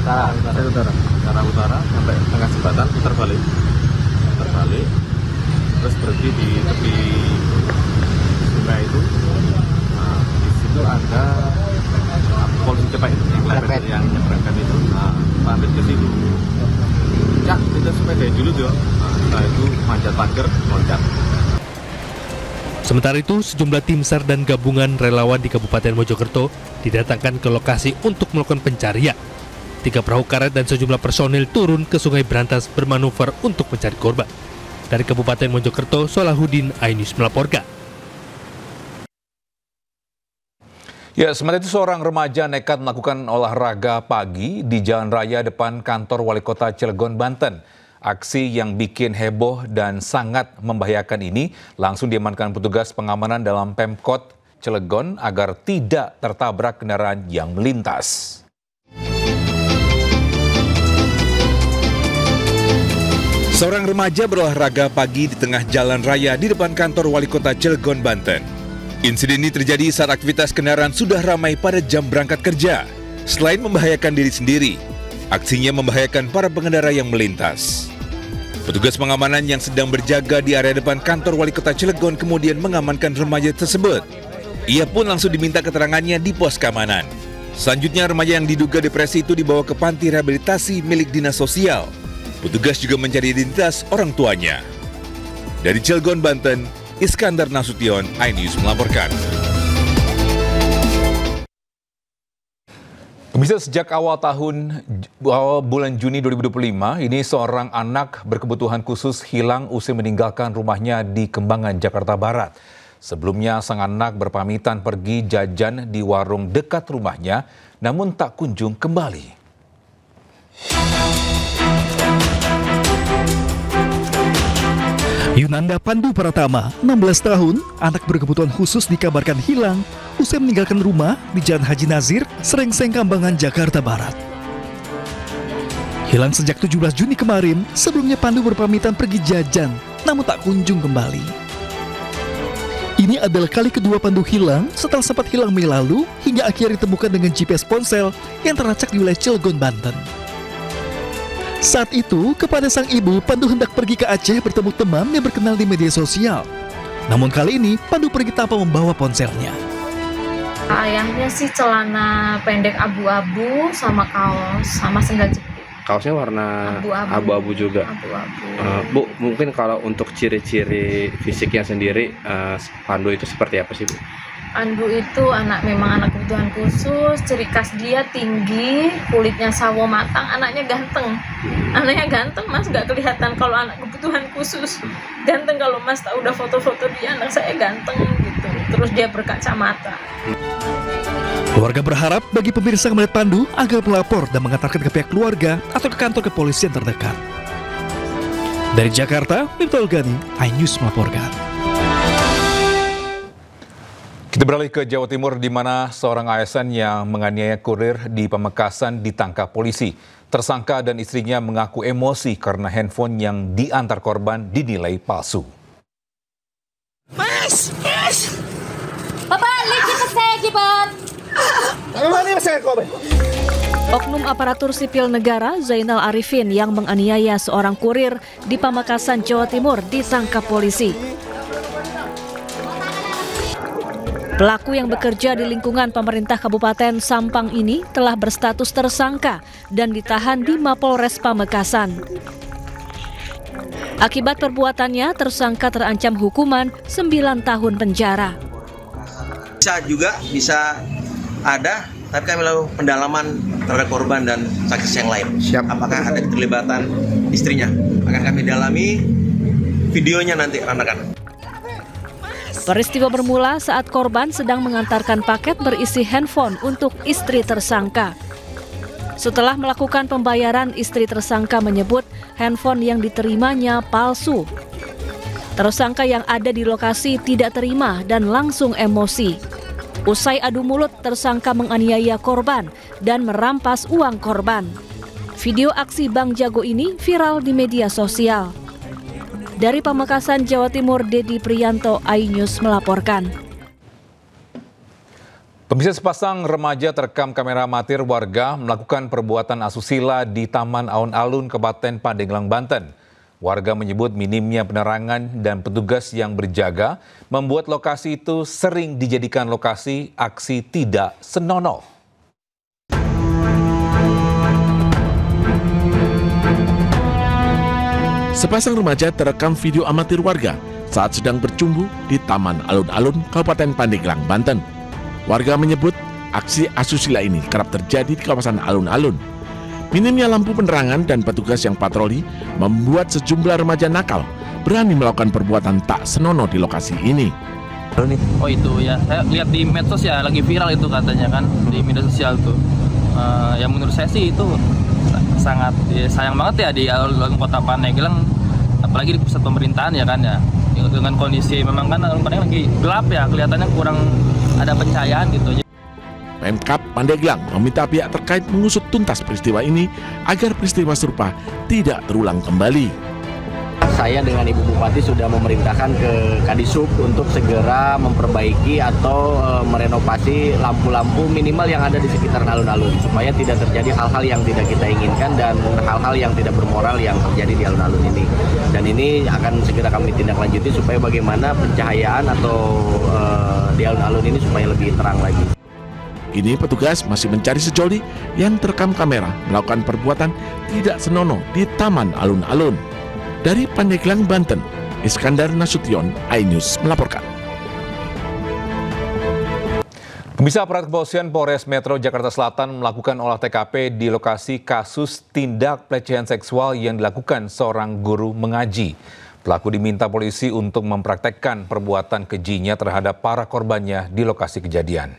Utara sampai tengah jembatan, putar balik, terus berhenti di tepi sungai itu. Nah, di situ ada polisi cepat itu yang nyebrangkan itu. Nah, pamit ke situ. Cak, kita sepeda dulu tuh. Nah, setelah itu manjat pagar, loncat. Sementara itu, sejumlah tim SAR dan gabungan relawan di Kabupaten Mojokerto didatangkan ke lokasi untuk melakukan pencarian. 3 perahu karet dan sejumlah personil turun ke Sungai Brantas bermanuver untuk mencari korban. Dari Kabupaten Mojokerto, Solahuddin, iNews melaporkan. Ya, sementara itu seorang remaja nekat melakukan olahraga pagi di jalan raya depan kantor Wali Kota Cilegon, Banten. Aksi yang bikin heboh dan sangat membahayakan ini langsung diamankan petugas pengamanan dalam Pemkot Cilegon agar tidak tertabrak kendaraan yang melintas. Seorang remaja berolahraga pagi di tengah jalan raya di depan kantor Wali Kota Cilegon, Banten. Insiden ini terjadi saat aktivitas kendaraan sudah ramai pada jam berangkat kerja. Selain membahayakan diri sendiri, aksinya membahayakan para pengendara yang melintas. Petugas pengamanan yang sedang berjaga di area depan kantor Wali Kota Cilegon kemudian mengamankan remaja tersebut. Ia pun langsung diminta keterangannya di pos keamanan. Selanjutnya, remaja yang diduga depresi itu dibawa ke panti rehabilitasi milik Dinas Sosial. Petugas juga mencari identitas orang tuanya. Dari Cilegon, Banten, Iskandar Nasution, iNews melaporkan. Pemirsa, sejak awal bulan Juni 2025, ini seorang anak berkebutuhan khusus hilang usai meninggalkan rumahnya di Kembangan, Jakarta Barat. Sebelumnya, sang anak berpamitan pergi jajan di warung dekat rumahnya, namun tak kunjung kembali. Yunanda Pandu Pratama, 16 tahun, anak berkebutuhan khusus dikabarkan hilang usai meninggalkan rumah di Jalan Haji Nazir, Serengseng, Kembangan, Jakarta Barat. Hilang sejak 17 Juni kemarin, sebelumnya Pandu berpamitan pergi jajan, namun tak kunjung kembali. Ini adalah kali kedua Pandu hilang setelah sempat hilang Mei lalu hingga akhirnya ditemukan dengan GPS ponsel yang terlacak di wilayah Cilegon, Banten. Saat itu, kepada sang ibu, Pandu hendak pergi ke Aceh bertemu teman yang berkenal di media sosial. Namun kali ini, Pandu pergi tanpa membawa ponselnya. Ayahnya sih celana pendek abu-abu sama kaos, sama sendal jepit. Kaosnya warna abu-abu juga. Abu-abu. Bu, mungkin kalau untuk ciri-ciri fisiknya sendiri, Pandu itu seperti apa sih, Bu? Pandu itu memang anak kebutuhan khusus, ciri khas dia tinggi, kulitnya sawo matang, anaknya ganteng. Anaknya ganteng, Mas, nggak kelihatan kalau anak kebutuhan khusus. Ganteng kalau Mas tahu udah foto-foto dia, anak saya ganteng gitu. Terus dia berkacamata. Keluarga berharap bagi pemirsa yang melihat Pandu agar melapor dan mengantarkan ke pihak keluarga atau ke kantor kepolisian terdekat. Dari Jakarta, Miftahul Gani, iNews melaporkan. Kita beralih ke Jawa Timur, di mana seorang ASN yang menganiaya kurir di Pamekasan ditangkap polisi. Tersangka dan istrinya mengaku emosi karena handphone yang diantar korban dinilai palsu. Mas! Bapak, lihat saya, Kipan! Oknum aparatur sipil negara Zainal Arifin yang menganiaya seorang kurir di Pamekasan, Jawa Timur ditangkap polisi. Pelaku yang bekerja di lingkungan pemerintah Kabupaten Sampang ini telah berstatus tersangka dan ditahan di Mapolres Pamekasan. Akibat perbuatannya, tersangka terancam hukuman 9 tahun penjara. Bisa ada, tapi kami lakukan pendalaman terhadap korban dan saksi yang lain. Apakah ada keterlibatan istrinya? Akan kami dalami, videonya nanti rekan-rekan. Peristiwa bermula saat korban sedang mengantarkan paket berisi handphone untuk istri tersangka. Setelah melakukan pembayaran, istri tersangka menyebut handphone yang diterimanya palsu. Tersangka yang ada di lokasi tidak terima dan langsung emosi. Usai adu mulut, tersangka menganiaya korban dan merampas uang korban. Video aksi Bang Jago ini viral di media sosial. Dari Pamekasan, Jawa Timur, Dedi Priyanto, iNews melaporkan. Pemirsa, sepasang remaja terekam kamera amatir warga melakukan perbuatan asusila di Taman Alun-Alun, Kabupaten Pandeglang, Banten. Warga menyebut minimnya penerangan dan petugas yang berjaga membuat lokasi itu sering dijadikan lokasi aksi tidak senonoh. Sepasang remaja terekam video amatir warga saat sedang bercumbu di Taman Alun-Alun, Kabupaten Pandeglang, Banten. Warga menyebut aksi asusila ini kerap terjadi di kawasan alun-alun. Minimnya lampu penerangan dan petugas yang patroli membuat sejumlah remaja nakal berani melakukan perbuatan tak senonoh di lokasi ini. Oh itu ya, saya lihat di medsos ya, lagi viral itu katanya kan di media sosial tuh. Yang menurut saya sih itu sangat sayang banget ya di alun-alun Kota Pandeglang, apalagi di pusat pemerintahan ya kan ya. Dengan kondisi memang kan alun-alun lagi gelap ya, kelihatannya kurang ada pencahayaan gitu. Pemkab Pandeglang meminta pihak terkait mengusut tuntas peristiwa ini agar peristiwa serupa tidak terulang kembali. Saya dengan Ibu Bupati sudah memerintahkan ke Kadisub untuk segera memperbaiki atau merenovasi lampu-lampu minimal yang ada di sekitar alun-alun supaya tidak terjadi hal-hal yang tidak kita inginkan dan hal-hal yang tidak bermoral yang terjadi di alun-alun ini. Dan ini akan segera kami tindak lanjuti supaya bagaimana pencahayaan atau di alun-alun ini supaya lebih terang lagi. Kini petugas masih mencari sejoli yang terekam kamera melakukan perbuatan tidak senonoh di Taman Alun-Alun. Dari Pandeglang, Banten, Iskandar Nasution, iNews melaporkan. Pemirsa, aparat kepolisian Polres Metro Jakarta Selatan melakukan olah TKP di lokasi kasus tindak pelecehan seksual yang dilakukan seorang guru mengaji. Pelaku diminta polisi untuk mempraktekkan perbuatan kejinya terhadap para korbannya di lokasi kejadian.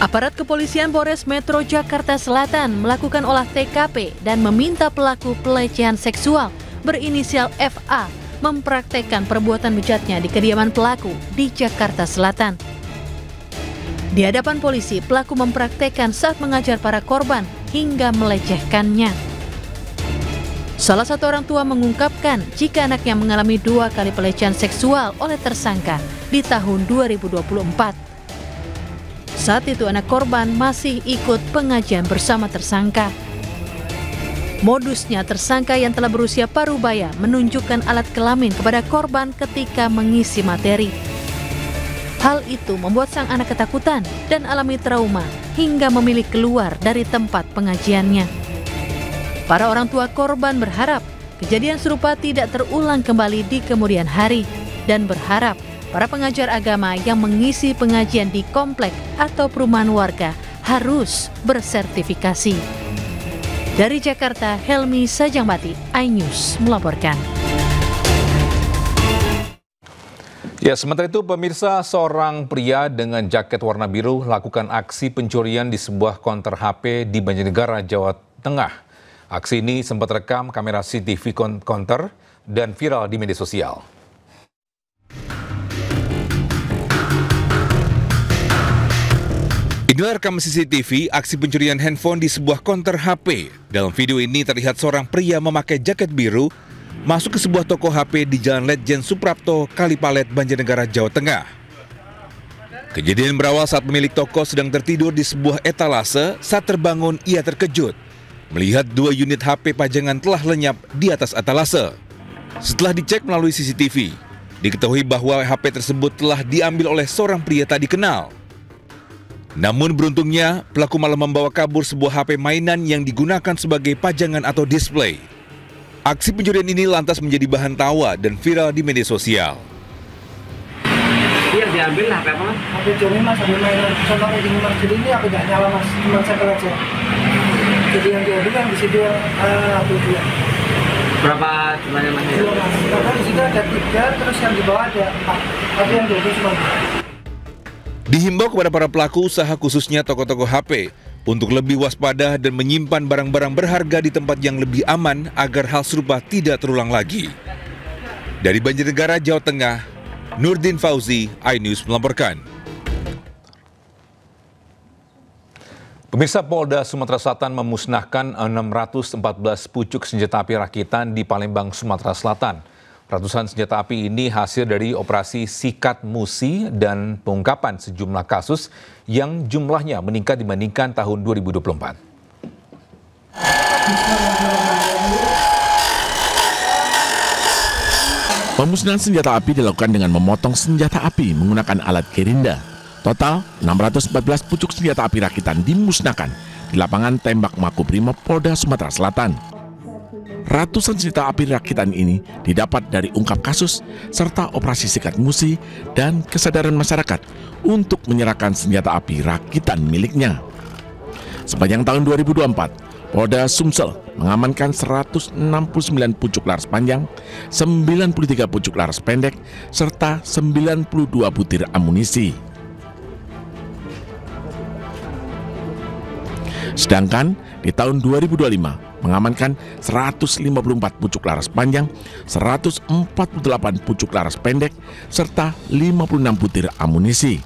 Aparat kepolisian Polres Metro Jakarta Selatan melakukan olah TKP dan meminta pelaku pelecehan seksual berinisial FA mempraktekkan perbuatan bejatnya di kediaman pelaku di Jakarta Selatan. Di hadapan polisi, pelaku mempraktekkan saat mengajar para korban hingga melecehkannya. Salah satu orang tua mengungkapkan jika anaknya mengalami 2 kali pelecehan seksual oleh tersangka di tahun 2024. Saat itu anak korban masih ikut pengajian bersama tersangka. Modusnya, tersangka yang telah berusia parubaya menunjukkan alat kelamin kepada korban ketika mengisi materi. Hal itu membuat sang anak ketakutan dan alami trauma hingga memilih keluar dari tempat pengajiannya. Para orang tua korban berharap kejadian serupa tidak terulang kembali di kemudian hari dan berharap para pengajar agama yang mengisi pengajian di komplek atau perumahan warga harus bersertifikasi. Dari Jakarta, Helmi Sajangbati, iNews melaporkan. Ya, sementara itu pemirsa, seorang pria dengan jaket warna biru lakukan aksi pencurian di sebuah konter HP di Banjarnegara, Jawa Tengah. Aksi ini sempat rekam kamera CCTV konter dan viral di media sosial. Inilah rekam CCTV aksi pencurian handphone di sebuah konter HP. Dalam video ini terlihat seorang pria memakai jaket biru masuk ke sebuah toko HP di Jalan Letjen Suprapto, Kalipalet, Banjarnegara, Jawa Tengah. Kejadian berawal saat pemilik toko sedang tertidur di sebuah etalase. Saat terbangun, ia terkejut melihat 2 unit HP pajangan telah lenyap di atas etalase. Setelah dicek melalui CCTV, diketahui bahwa HP tersebut telah diambil oleh seorang pria tak dikenal. Namun beruntungnya, pelaku malah membawa kabur sebuah HP mainan yang digunakan sebagai pajangan atau display. Aksi pencurian ini lantas menjadi bahan tawa dan viral di media sosial. Yang diambil HP apa mas? HP curi mas, HP mainan contohnya gini mas, jadi ini aku gak nyala mas, cuma saya aja. Jadi yang diambil yang di situ HP dia. Berapa jumlahnya mas? Karena di situ ada 3, terus yang di bawah ada 4, tapi yang diambil cuma 2. Dihimbau kepada para pelaku usaha khususnya toko-toko HP untuk lebih waspada dan menyimpan barang-barang berharga di tempat yang lebih aman agar hal serupa tidak terulang lagi. Dari Banjarnegara, Jawa Tengah, Nurdin Fauzi, iNews melaporkan. Pemirsa, Polda Sumatera Selatan memusnahkan 614 pucuk senjata api rakitan di Palembang, Sumatera Selatan. Ratusan senjata api ini hasil dari operasi Sikat Musi dan pengungkapan sejumlah kasus yang jumlahnya meningkat dibandingkan tahun 2024. Pemusnahan senjata api dilakukan dengan memotong senjata api menggunakan alat gerinda. Total 614 pucuk senjata api rakitan dimusnahkan di lapangan tembak Makobrimob Polda Sumatera Selatan. Ratusan senjata api rakitan ini didapat dari ungkap kasus serta operasi Sikat Musi dan kesadaran masyarakat untuk menyerahkan senjata api rakitan miliknya. Sepanjang tahun 2024, Polda Sumsel mengamankan 169 pucuk laras panjang, 93 pucuk laras pendek, serta 92 butir amunisi. Sedangkan di tahun 2025 mengamankan 154 pucuk laras panjang, 148 pucuk laras pendek, serta 56 butir amunisi.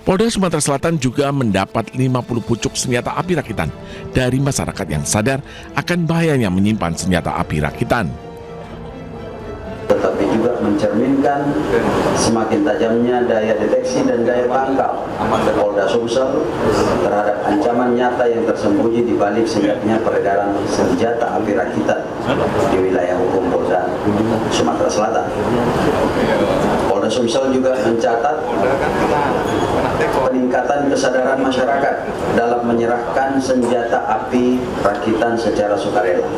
Polda Sumatera Selatan juga mendapat 50 pucuk senjata api rakitan dari masyarakat yang sadar akan bahayanya menyimpan senjata api rakitan. Tetapi juga mencerminkan semakin tajamnya daya deteksi dan daya tangkal Polda Sumsel terhadap ancaman nyata yang tersembunyi di balik senyapnya peredaran senjata api rakitan di wilayah hukum Polda Sumatera Selatan. Polda Sumsel juga mencatat peningkatan kesadaran masyarakat dalam menyerahkan senjata api rakitan secara sukarela.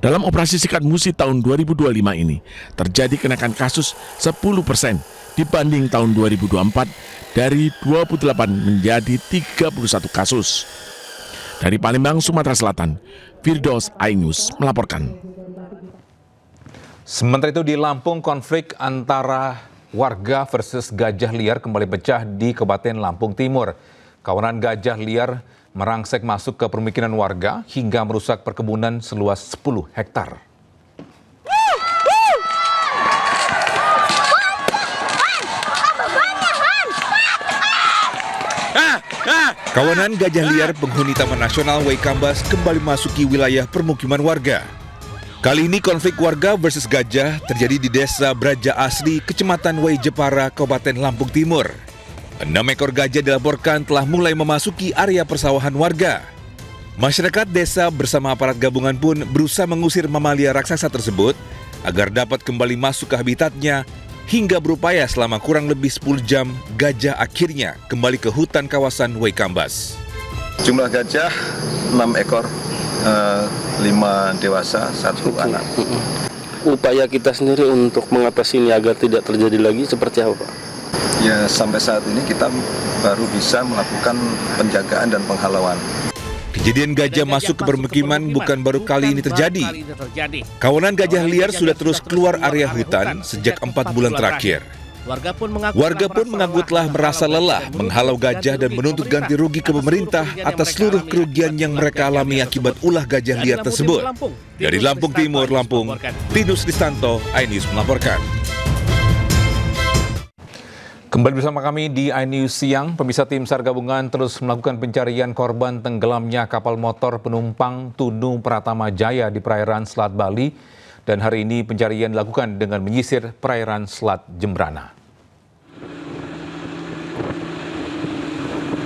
Dalam operasi sikat musi tahun 2025 ini, terjadi kenaikan kasus 10% dibanding tahun 2024 dari 28 menjadi 31 kasus. Dari Palembang, Sumatera Selatan, Firdaus iNews melaporkan. Sementara itu di Lampung, konflik antara warga versus gajah liar kembali pecah di Kabupaten Lampung Timur. Kawanan gajah liar merangsek masuk ke permukiman warga hingga merusak perkebunan seluas 10 hektar. Kawanan gajah liar penghuni Taman Nasional Waikambas kembali masuki wilayah permukiman warga. Kali ini konflik warga versus gajah terjadi di Desa Braja Asli, Kecamatan Wai Jepara, Kabupaten Lampung Timur. 6 ekor gajah dilaporkan telah mulai memasuki area persawahan warga. Masyarakat desa bersama aparat gabungan pun berusaha mengusir mamalia raksasa tersebut agar dapat kembali masuk ke habitatnya, hingga berupaya selama kurang lebih 10 jam gajah akhirnya kembali ke hutan kawasan Waikambas. Jumlah gajah 6 ekor, 5 dewasa, 1 anak. Upaya kita sendiri untuk mengatasi ini agar tidak terjadi lagi seperti apa, Pak? Ya, sampai saat ini kita baru bisa melakukan penjagaan dan penghalauan. Kejadian gajah masuk ke permukiman bukan baru kali ini terjadi. Kawanan gajah liar sudah terus keluar area hutan sejak 4 bulan terakhir. Warga pun mengaku telah merasa lelah menghalau gajah dan menuntut ganti rugi ke pemerintah atas seluruh kerugian yang mereka alami akibat ulah gajah liar tersebut. Dari Lampung Timur, Lampung, Tinus Kristanto, iNews melaporkan. Kembali bersama kami di iNews Siang, pemirsa tim SAR gabungan terus melakukan pencarian korban tenggelamnya kapal motor penumpang Tunu Pratama Jaya di perairan Selat Bali, dan hari ini pencarian dilakukan dengan menyisir perairan Selat Jembrana.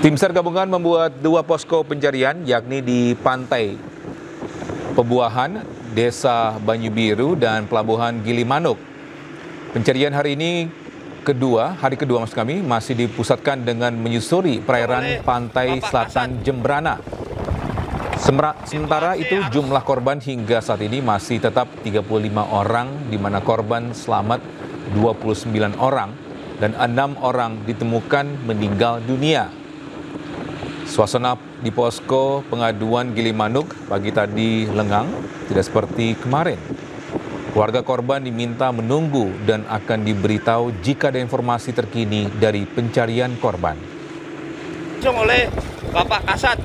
Tim SAR gabungan membuat 2 posko pencarian, yakni di Pantai Pebuahan, Desa Banyu Biru, dan Pelabuhan Gilimanuk. Pencarian hari kedua masih dipusatkan dengan menyusuri perairan pantai selatan Jembrana. Sementara itu jumlah korban hingga saat ini masih tetap 35 orang, di mana korban selamat 29 orang dan 6 orang ditemukan meninggal dunia. Suasana di posko pengaduan Gilimanuk pagi tadi lengang, tidak seperti kemarin. Warga korban diminta menunggu dan akan diberitahu jika ada informasi terkini dari pencarian korban. Oleh Bapak Kasat.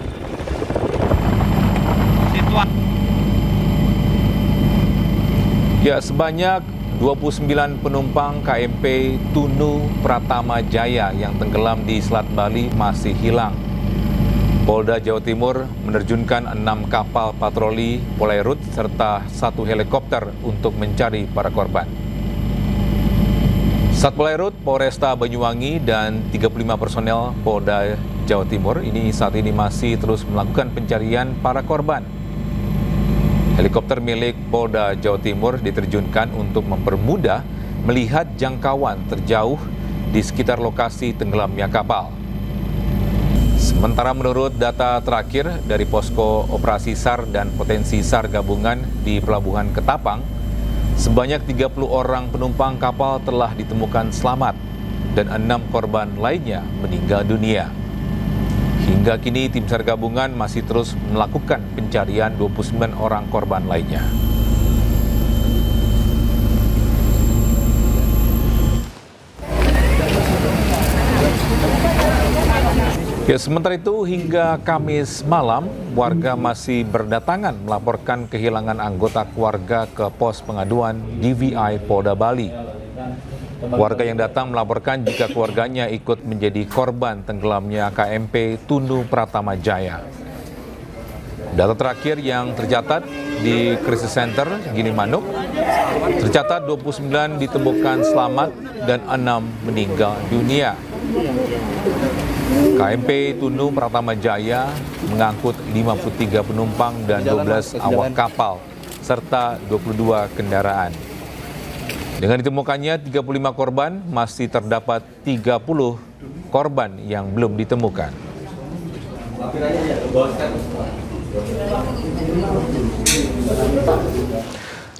Ya, sebanyak 29 penumpang KMP Tunu Pratama Jaya yang tenggelam di Selat Bali masih hilang. Polda Jawa Timur menerjunkan 6 kapal patroli Polairut serta 1 helikopter untuk mencari para korban. Satpol Polairut, Polresta Banyuwangi, dan 35 personel Polda Jawa Timur saat ini masih terus melakukan pencarian para korban. Helikopter milik Polda Jawa Timur diterjunkan untuk mempermudah melihat jangkauan terjauh di sekitar lokasi tenggelamnya kapal. Sementara menurut data terakhir dari Posko Operasi SAR dan Potensi SAR Gabungan di Pelabuhan Ketapang, sebanyak 30 orang penumpang kapal telah ditemukan selamat dan 6 korban lainnya meninggal dunia. Hingga kini tim SAR Gabungan masih terus melakukan pencarian 29 orang korban lainnya. Ya, sementara itu hingga Kamis malam, warga masih berdatangan melaporkan kehilangan anggota keluarga ke pos pengaduan DVI Polda Bali. Warga yang datang melaporkan jika keluarganya ikut menjadi korban tenggelamnya KMP Tunu Pratama Jaya. Data terakhir yang tercatat di Crisis Center Gilimanuk, tercatat 29 ditemukan selamat dan 6 meninggal dunia. KMP Tunu Pratama Jaya mengangkut 53 penumpang dan 12 awak kapal, serta 22 kendaraan. Dengan ditemukannya 35 korban, masih terdapat 30 korban yang belum ditemukan.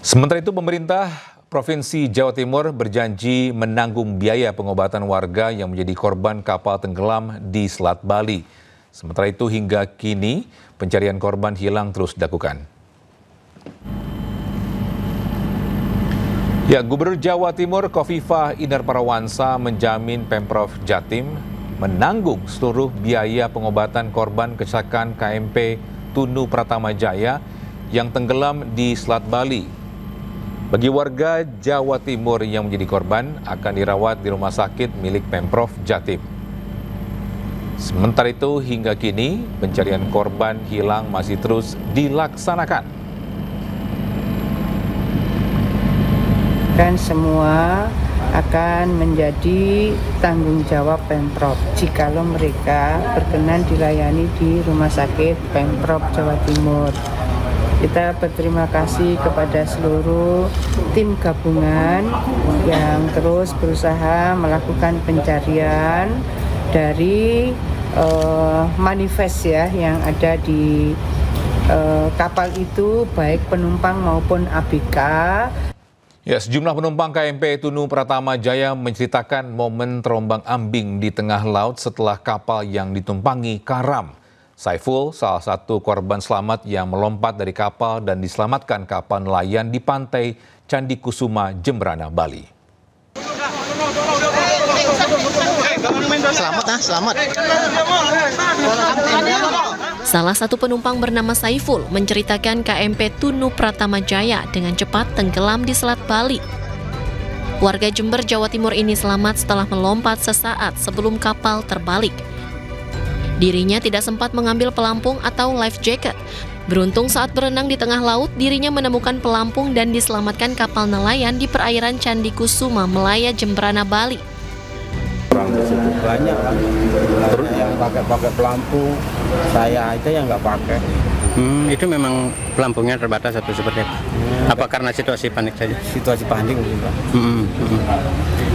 Sementara itu, pemerintah Provinsi Jawa Timur berjanji menanggung biaya pengobatan warga yang menjadi korban kapal tenggelam di Selat Bali. Sementara itu, hingga kini pencarian korban hilang terus dilakukan. Ya, Gubernur Jawa Timur Khofifah Indar Parawansa menjamin Pemprov Jatim menanggung seluruh biaya pengobatan korban kecelakaan KMP Tunu Pratama Jaya yang tenggelam di Selat Bali. Bagi warga Jawa Timur yang menjadi korban akan dirawat di rumah sakit milik Pemprov Jatim. Sementara itu, hingga kini pencarian korban hilang masih terus dilaksanakan. Dan semua akan menjadi tanggung jawab Pemprov jikalau mereka berkenan dilayani di rumah sakit Pemprov Jawa Timur. Kita berterima kasih kepada seluruh tim gabungan yang terus berusaha melakukan pencarian dari manifest ya yang ada di kapal itu, baik penumpang maupun ABK. Ya, sejumlah penumpang KMP Tunu Pratama Jaya menceritakan momen terombang-ambing di tengah laut setelah kapal yang ditumpangi karam. Saiful, salah satu korban selamat yang melompat dari kapal dan diselamatkan kapal nelayan di pantai Candi Kusuma, Jemberana, Bali. Selamat. Salah satu penumpang bernama Saiful menceritakan KMP Tunu Pratama Jaya dengan cepat tenggelam di Selat Bali. Warga Jember, Jawa Timur ini selamat setelah melompat sesaat sebelum kapal terbalik. Dirinya tidak sempat mengambil pelampung atau life jacket. Beruntung saat berenang di tengah laut, dirinya menemukan pelampung dan diselamatkan kapal nelayan di perairan Candi Kusuma, Melaya, Jemberana, Bali. Orang di situ banyak kan, yang pakai pelampung, saya aja yang nggak pakai. Itu memang pelampungnya terbatas atau seperti apa? Apa karena situasi panik saja? Situasi panik mungkin, Pak.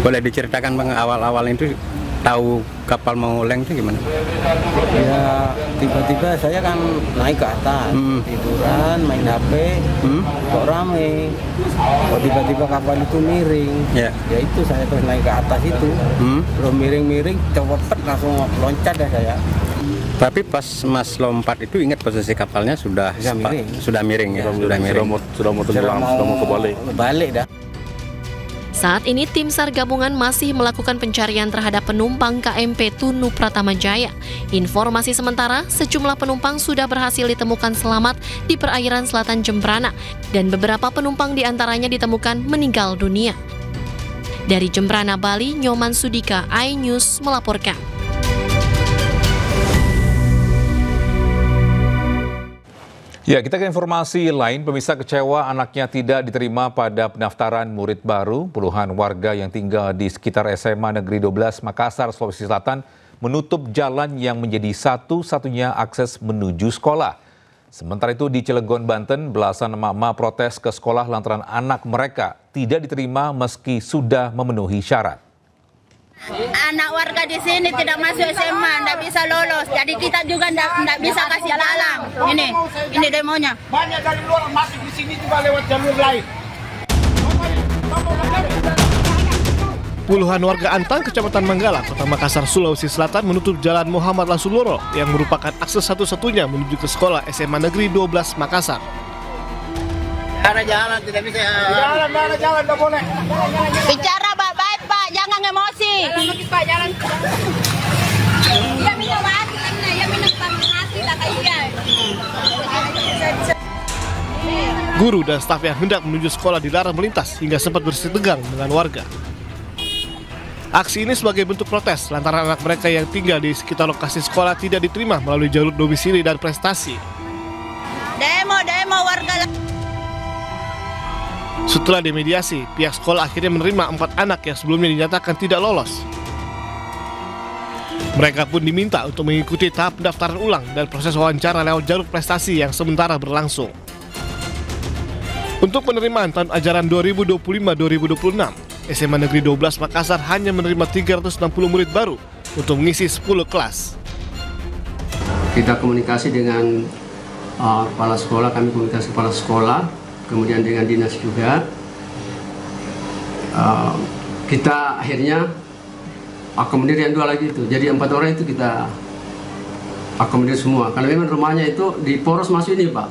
Boleh diceritakan Bang, awal-awal itu tahu kapal mau oleng itu gimana? Ya tiba-tiba saya kan naik ke atas, tiduran, main HP, kok rame. Kok tiba-tiba kapal itu miring. Ya itu saya terus naik ke atas itu, belum miring-miring, cepet langsung loncat dah saya. Tapi pas Mas lompat itu ingat posisi kapalnya sudah miring ya? Sudah mau tenggelam, sudah mau balik dah. Saat ini tim SAR gabungan masih melakukan pencarian terhadap penumpang KMP Tunu Pratama Jaya. Informasi sementara, sejumlah penumpang sudah berhasil ditemukan selamat di perairan selatan Jemberana dan beberapa penumpang diantaranya ditemukan meninggal dunia. Dari Jemberana, Bali, Nyoman Sudika, iNews melaporkan. Ya, kita ke informasi lain. Pemirsa, kecewa anaknya tidak diterima pada pendaftaran murid baru. Puluhan warga yang tinggal di sekitar SMA Negeri 12 Makassar, Sulawesi Selatan menutup jalan yang menjadi satu-satunya akses menuju sekolah. Sementara itu di Cilegon, Banten, belasan emak-emak protes ke sekolah lantaran anak mereka tidak diterima meski sudah memenuhi syarat. Anak warga di sini tidak masuk SMA, tidak bisa lolos. Jadi kita juga tidak bisa kasih jalan. Ini demonya. Banyak dari luar masuk di sini juga lewat jalur lain. Puluhan warga Antang, Kecamatan Manggala, Kota Makassar, Sulawesi Selatan menutup Jalan Muhammad Lasuloro yang merupakan akses satu-satunya menuju ke sekolah SMA Negeri 12 Makassar. Jalan tidak bisa. Jalan tidak boleh. Bicara baik-baik Pak, jangan emosi. Pak jalan. Ya minum hati, ya minum hati tak kayak. Guru dan staf yang hendak menuju sekolah dilarang melintas hingga sempat bersih tegang dengan warga. Aksi ini sebagai bentuk protes lantaran anak mereka yang tinggal di sekitar lokasi sekolah tidak diterima melalui jalur domisili dan prestasi. Demo warga. Setelah dimediasi, pihak sekolah akhirnya menerima 4 anak yang sebelumnya dinyatakan tidak lolos. Mereka pun diminta untuk mengikuti tahap pendaftaran ulang dan proses wawancara lewat jalur prestasi yang sementara berlangsung. Untuk penerimaan tahun ajaran 2025-2026, SMA Negeri 12 Makassar hanya menerima 360 murid baru untuk mengisi 10 kelas. Kita komunikasi dengan kepala sekolah, kami komunikasi kepala sekolah, kemudian dengan dinas juga. Kita akhirnya akomodir yang 2 lagi itu, jadi 4 orang itu kita akomodir semua. Karena memang rumahnya itu di poros masuk ini, Pak.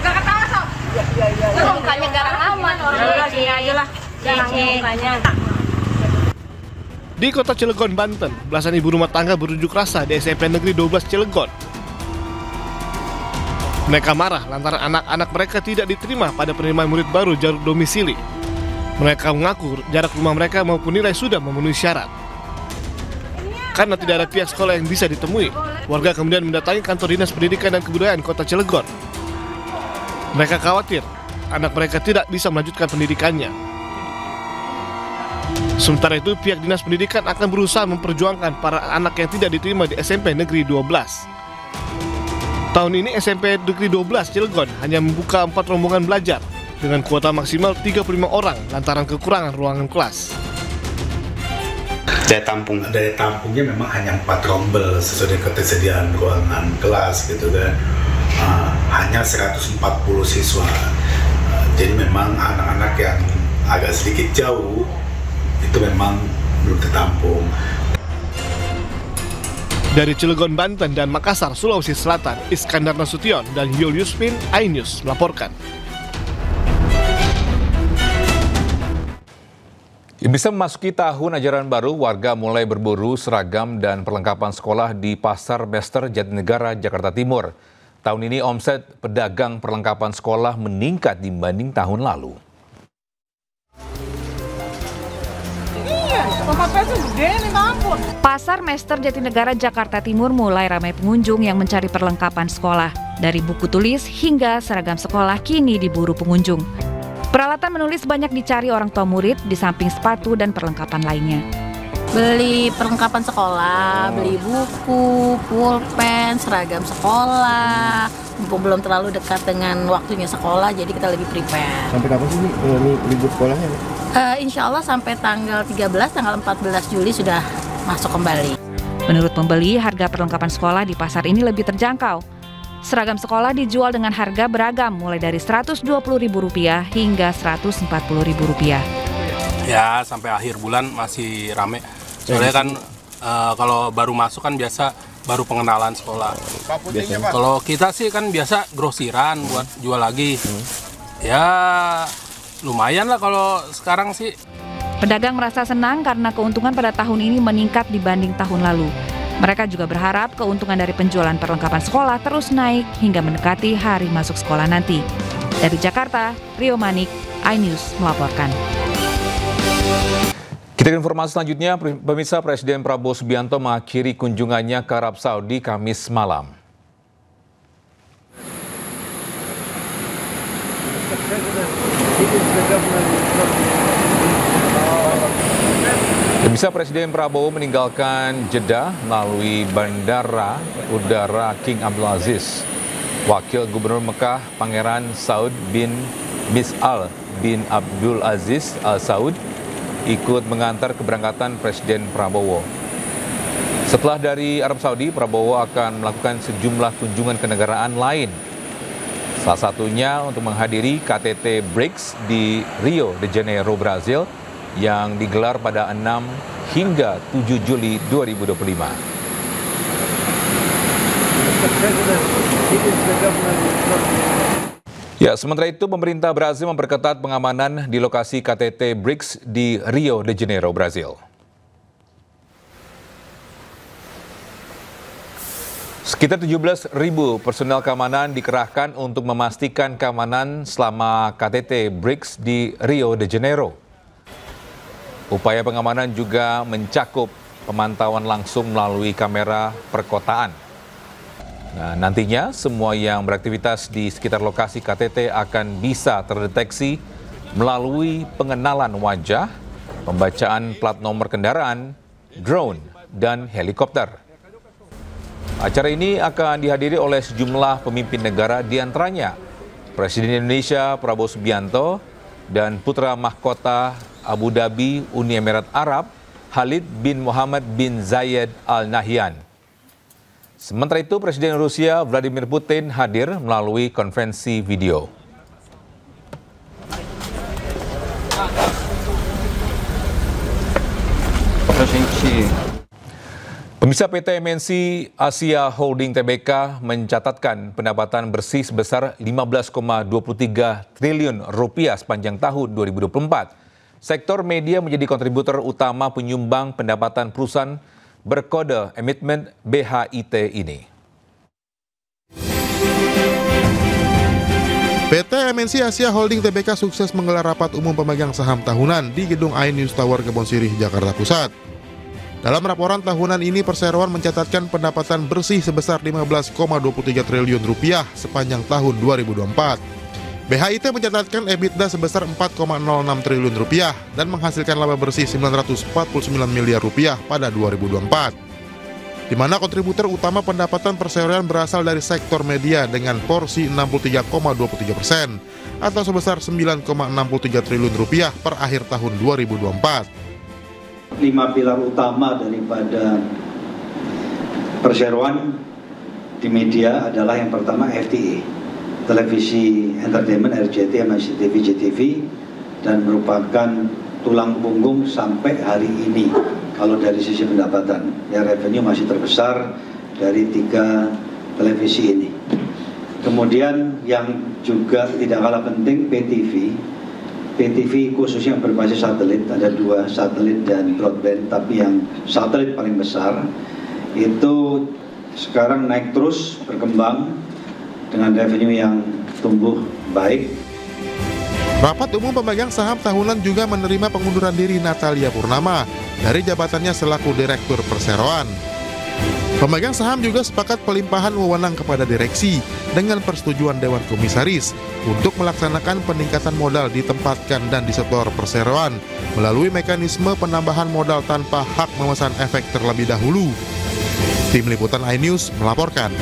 Gak ketawa, Sob? Iya. Mukanya garang aman, orang sini aja lah. Mukanya. Di kota Cilegon, Banten, belasan ibu rumah tangga berunjuk rasa di SMP Negeri 12 Cilegon. Mereka marah lantaran anak-anak mereka tidak diterima pada penerimaan murid baru jalur domisili. Mereka mengaku jarak rumah mereka maupun nilai sudah memenuhi syarat. Karena tidak ada pihak sekolah yang bisa ditemui, warga kemudian mendatangi kantor Dinas Pendidikan dan Kebudayaan Kota Cilegon. Mereka khawatir anak mereka tidak bisa melanjutkan pendidikannya. Sementara itu, pihak Dinas Pendidikan akan berusaha memperjuangkan para anak yang tidak diterima di SMP Negeri 12. Tahun ini SMP Negeri 12 Cilegon hanya membuka 4 rombongan belajar dengan kuota maksimal 35 orang lantaran kekurangan ruangan kelas. Daya tampungnya memang hanya 4 rombel sesuai dengan ketersediaan ruangan kelas gitu kan. Hanya 140 siswa. Jadi memang anak-anak yang agak sedikit jauh itu memang belum tertampung. Dari Cilegon, Banten dan Makassar, Sulawesi Selatan, Iskandar Nasution dan Yul Yuspin, iNews melaporkan. Bisa memasuki tahun ajaran baru, warga mulai berburu seragam dan perlengkapan sekolah di Pasar Mester Jatinegara, Jakarta Timur. Tahun ini omset pedagang perlengkapan sekolah meningkat dibanding tahun lalu. Pasar Mester Jatinegara, Jakarta Timur mulai ramai pengunjung yang mencari perlengkapan sekolah. Dari buku tulis hingga seragam sekolah kini diburu pengunjung. Peralatan menulis banyak dicari orang tua murid di samping sepatu dan perlengkapan lainnya. Beli perlengkapan sekolah, beli buku, pulpen, seragam sekolah. Mumpung belum terlalu dekat dengan waktunya sekolah, jadi kita lebih prepare. Sampai kapan sih ini libur sekolahnya? Insya Allah sampai tanggal 13, tanggal 14 Juli sudah masuk kembali. Menurut pembeli, harga perlengkapan sekolah di pasar ini lebih terjangkau. Seragam sekolah dijual dengan harga beragam, mulai dari Rp120.000 hingga Rp140.000. Ya, sampai akhir bulan masih rame. Soalnya kan kalau baru masuk kan biasa baru pengenalan sekolah. Kalau kita sih kan biasa grosiran buat jual lagi. Ya, lumayan lah kalau sekarang sih. Pedagang merasa senang karena keuntungan pada tahun ini meningkat dibanding tahun lalu. Mereka juga berharap keuntungan dari penjualan perlengkapan sekolah terus naik hingga mendekati hari masuk sekolah nanti. Dari Jakarta, Rio Manik, iNews melaporkan. Kita ke informasi selanjutnya, pemirsa, Presiden Prabowo Subianto mengakhiri kunjungannya ke Arab Saudi Kamis malam. Pemirsa, Presiden Prabowo meninggalkan Jeddah melalui Bandara Udara King Abdul Aziz. Wakil Gubernur Mekah Pangeran Saud bin Mis'al bin Abdul Aziz Al Saud ikut mengantar keberangkatan Presiden Prabowo. Setelah dari Arab Saudi, Prabowo akan melakukan sejumlah kunjungan kenegaraan lain. Salah satunya untuk menghadiri KTT BRICS di Rio de Janeiro, Brazil, yang digelar pada 6 hingga 7 Juli 2025. Ya, sementara itu pemerintah Brazil memperketat pengamanan di lokasi KTT BRICS di Rio de Janeiro, Brazil. Sekitar 17.000 personel keamanan dikerahkan untuk memastikan keamanan selama KTT BRICS di Rio de Janeiro. Upaya pengamanan juga mencakup pemantauan langsung melalui kamera perkotaan. Nah, nantinya semua yang beraktivitas di sekitar lokasi KTT akan bisa terdeteksi melalui pengenalan wajah, pembacaan plat nomor kendaraan, drone, dan helikopter. Acara ini akan dihadiri oleh sejumlah pemimpin negara, diantaranya Presiden Indonesia Prabowo Subianto dan putra mahkota Abu Dhabi Uni Emirat Arab Khalid bin Muhammad bin Zayed Al Nahyan. Sementara itu, Presiden Rusia Vladimir Putin hadir melalui konferensi video. Pemirsa, PT MNC Asia Holding Tbk mencatatkan pendapatan bersih sebesar 15,23 triliun rupiah sepanjang tahun 2024. Sektor media menjadi kontributor utama penyumbang pendapatan perusahaan berkode emiten BHIT ini. PT MNC Asia Holding Tbk sukses menggelar rapat umum pemegang saham tahunan di Gedung iNews Tower Kebon Sirih, Jakarta Pusat. Dalam laporan tahunan ini, perseroan mencatatkan pendapatan bersih sebesar 15,23 triliun rupiah sepanjang tahun 2024. BHIT mencatatkan EBITDA sebesar 4,06 triliun rupiah dan menghasilkan laba bersih 949 miliar rupiah pada 2024. Di mana kontributor utama pendapatan perseroan berasal dari sektor media dengan porsi 63,23% atau sebesar 9,63 triliun rupiah per akhir tahun 2024. 5 pilar utama daripada perseroan di media adalah yang pertama FTA, televisi entertainment RCTI, MNCTV, JTV, dan merupakan tulang punggung sampai hari ini. Kalau dari sisi pendapatan, ya revenue masih terbesar dari 3 televisi ini. Kemudian yang juga tidak kalah penting, PTV khususnya yang berbasis satelit, ada 2 satelit dan broadband, tapi yang satelit paling besar itu sekarang naik terus, berkembang dengan revenue yang tumbuh baik. Rapat umum pemegang saham tahunan juga menerima pengunduran diri Natalia Purnama dari jabatannya selaku Direktur Perseroan. Pemegang saham juga sepakat pelimpahan wewenang kepada direksi dengan persetujuan Dewan Komisaris untuk melaksanakan peningkatan modal ditempatkan dan disetor perseroan melalui mekanisme penambahan modal tanpa hak memesan efek terlebih dahulu. Tim Liputan iNews melaporkan.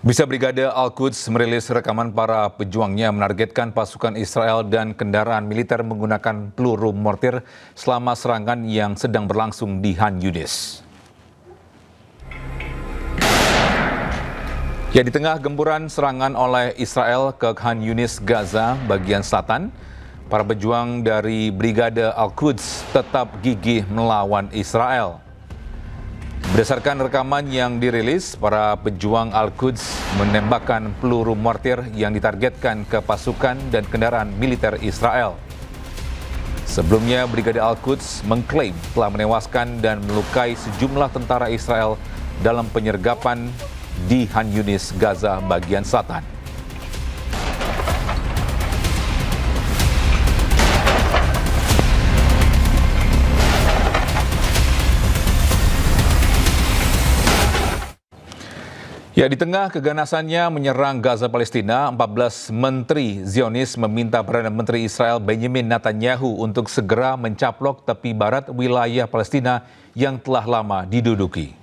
Bisa Brigade Al-Quds merilis rekaman para pejuangnya menargetkan pasukan Israel dan kendaraan militer menggunakan peluru mortir selama serangan yang sedang berlangsung di Khan Yunis. Ya, di tengah gempuran serangan oleh Israel ke Khan Yunis, Gaza, bagian selatan, para pejuang dari Brigade Al-Quds tetap gigih melawan Israel. Berdasarkan rekaman yang dirilis, para pejuang Al-Quds menembakkan peluru mortir yang ditargetkan ke pasukan dan kendaraan militer Israel. Sebelumnya, Brigade Al-Quds mengklaim telah menewaskan dan melukai sejumlah tentara Israel dalam penyergapan di Khan Yunis, Gaza bagian selatan. Ya, di tengah keganasannya menyerang Gaza Palestina, 14 menteri Zionis meminta Perdana Menteri Israel Benjamin Netanyahu untuk segera mencaplok tepi barat wilayah Palestina yang telah lama diduduki.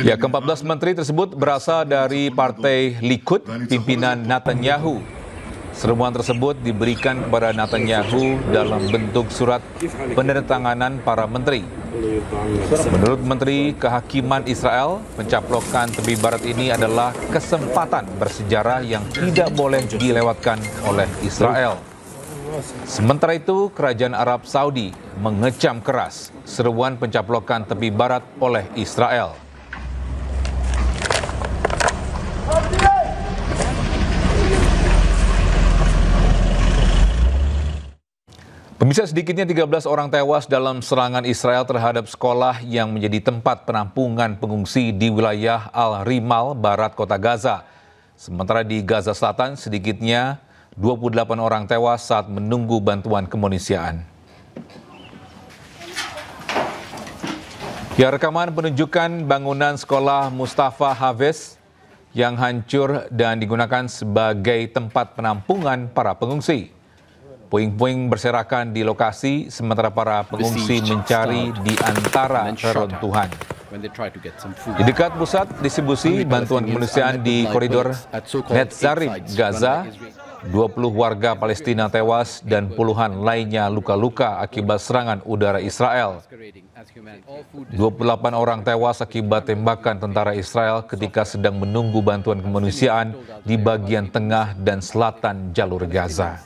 Ya, ke-14 menteri tersebut berasal dari Partai Likud, pimpinan Netanyahu. Seruan tersebut diberikan kepada Netanyahu dalam bentuk surat penandatanganan para menteri. Menurut Menteri Kehakiman Israel, pencaplokan tepi barat ini adalah kesempatan bersejarah yang tidak boleh dilewatkan oleh Israel. Sementara itu, Kerajaan Arab Saudi mengecam keras seruan pencaplokan tepi barat oleh Israel. Pemirsa, sedikitnya 13 orang tewas dalam serangan Israel terhadap sekolah yang menjadi tempat penampungan pengungsi di wilayah Al-Rimal, barat kota Gaza. Sementara di Gaza Selatan, sedikitnya 28 orang tewas saat menunggu bantuan kemanusiaan. Ya, rekaman menunjukkan bangunan sekolah Mustafa Hafiz yang hancur dan digunakan sebagai tempat penampungan para pengungsi. Puing-puing berserakan di lokasi, sementara para pengungsi mencari di antara reruntuhan. Di dekat pusat distribusi bantuan kemanusiaan di koridor Netzarim, Gaza, 20 warga Palestina tewas dan puluhan lainnya luka-luka akibat serangan udara Israel. 28 orang tewas akibat tembakan tentara Israel ketika sedang menunggu bantuan kemanusiaan di bagian tengah dan selatan jalur Gaza.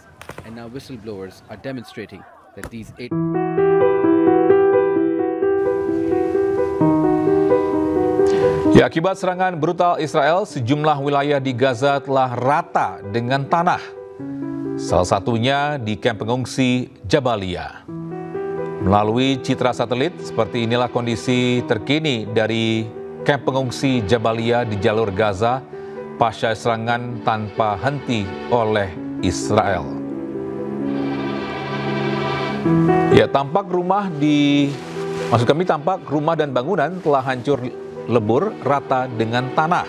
Ya, akibat serangan brutal Israel, sejumlah wilayah di Gaza telah rata dengan tanah. Salah satunya di kamp pengungsi Jabalia. Melalui citra satelit, seperti inilah kondisi terkini dari kamp pengungsi Jabalia di jalur Gaza pasca serangan tanpa henti oleh Israel. Ya, tampak rumah dan bangunan telah hancur lebur rata dengan tanah.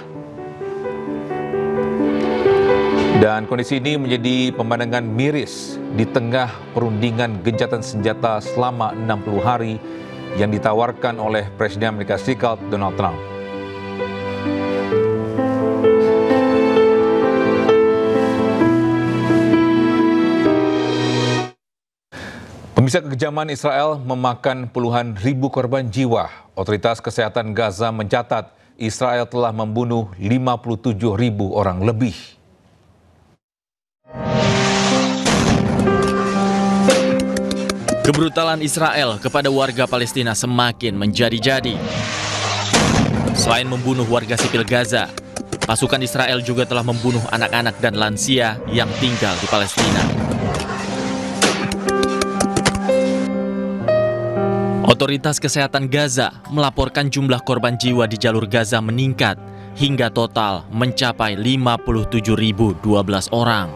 Dan kondisi ini menjadi pemandangan miris di tengah perundingan gencatan senjata selama 60 hari yang ditawarkan oleh Presiden Amerika Serikat Donald Trump. Pemirsa, kekejaman Israel memakan puluhan ribu korban jiwa. Otoritas Kesehatan Gaza mencatat Israel telah membunuh 57 ribu orang lebih. Kebrutalan Israel kepada warga Palestina semakin menjadi-jadi. Selain membunuh warga sipil Gaza, pasukan Israel juga telah membunuh anak-anak dan lansia yang tinggal di Palestina. Otoritas Kesehatan Gaza melaporkan jumlah korban jiwa di jalur Gaza meningkat hingga total mencapai 57.012 orang.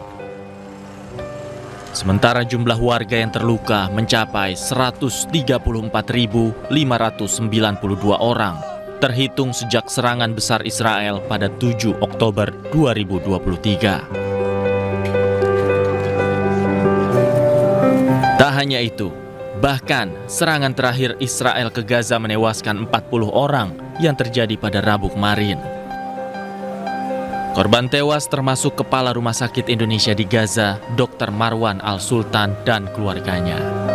Sementara jumlah warga yang terluka mencapai 134.592 orang, terhitung sejak serangan besar Israel pada 7 Oktober 2023. Tak hanya itu, bahkan serangan terakhir Israel ke Gaza menewaskan 40 orang yang terjadi pada Rabu kemarin. Korban tewas termasuk Kepala Rumah Sakit Indonesia di Gaza, Dr. Marwan Al-Sultan dan keluarganya.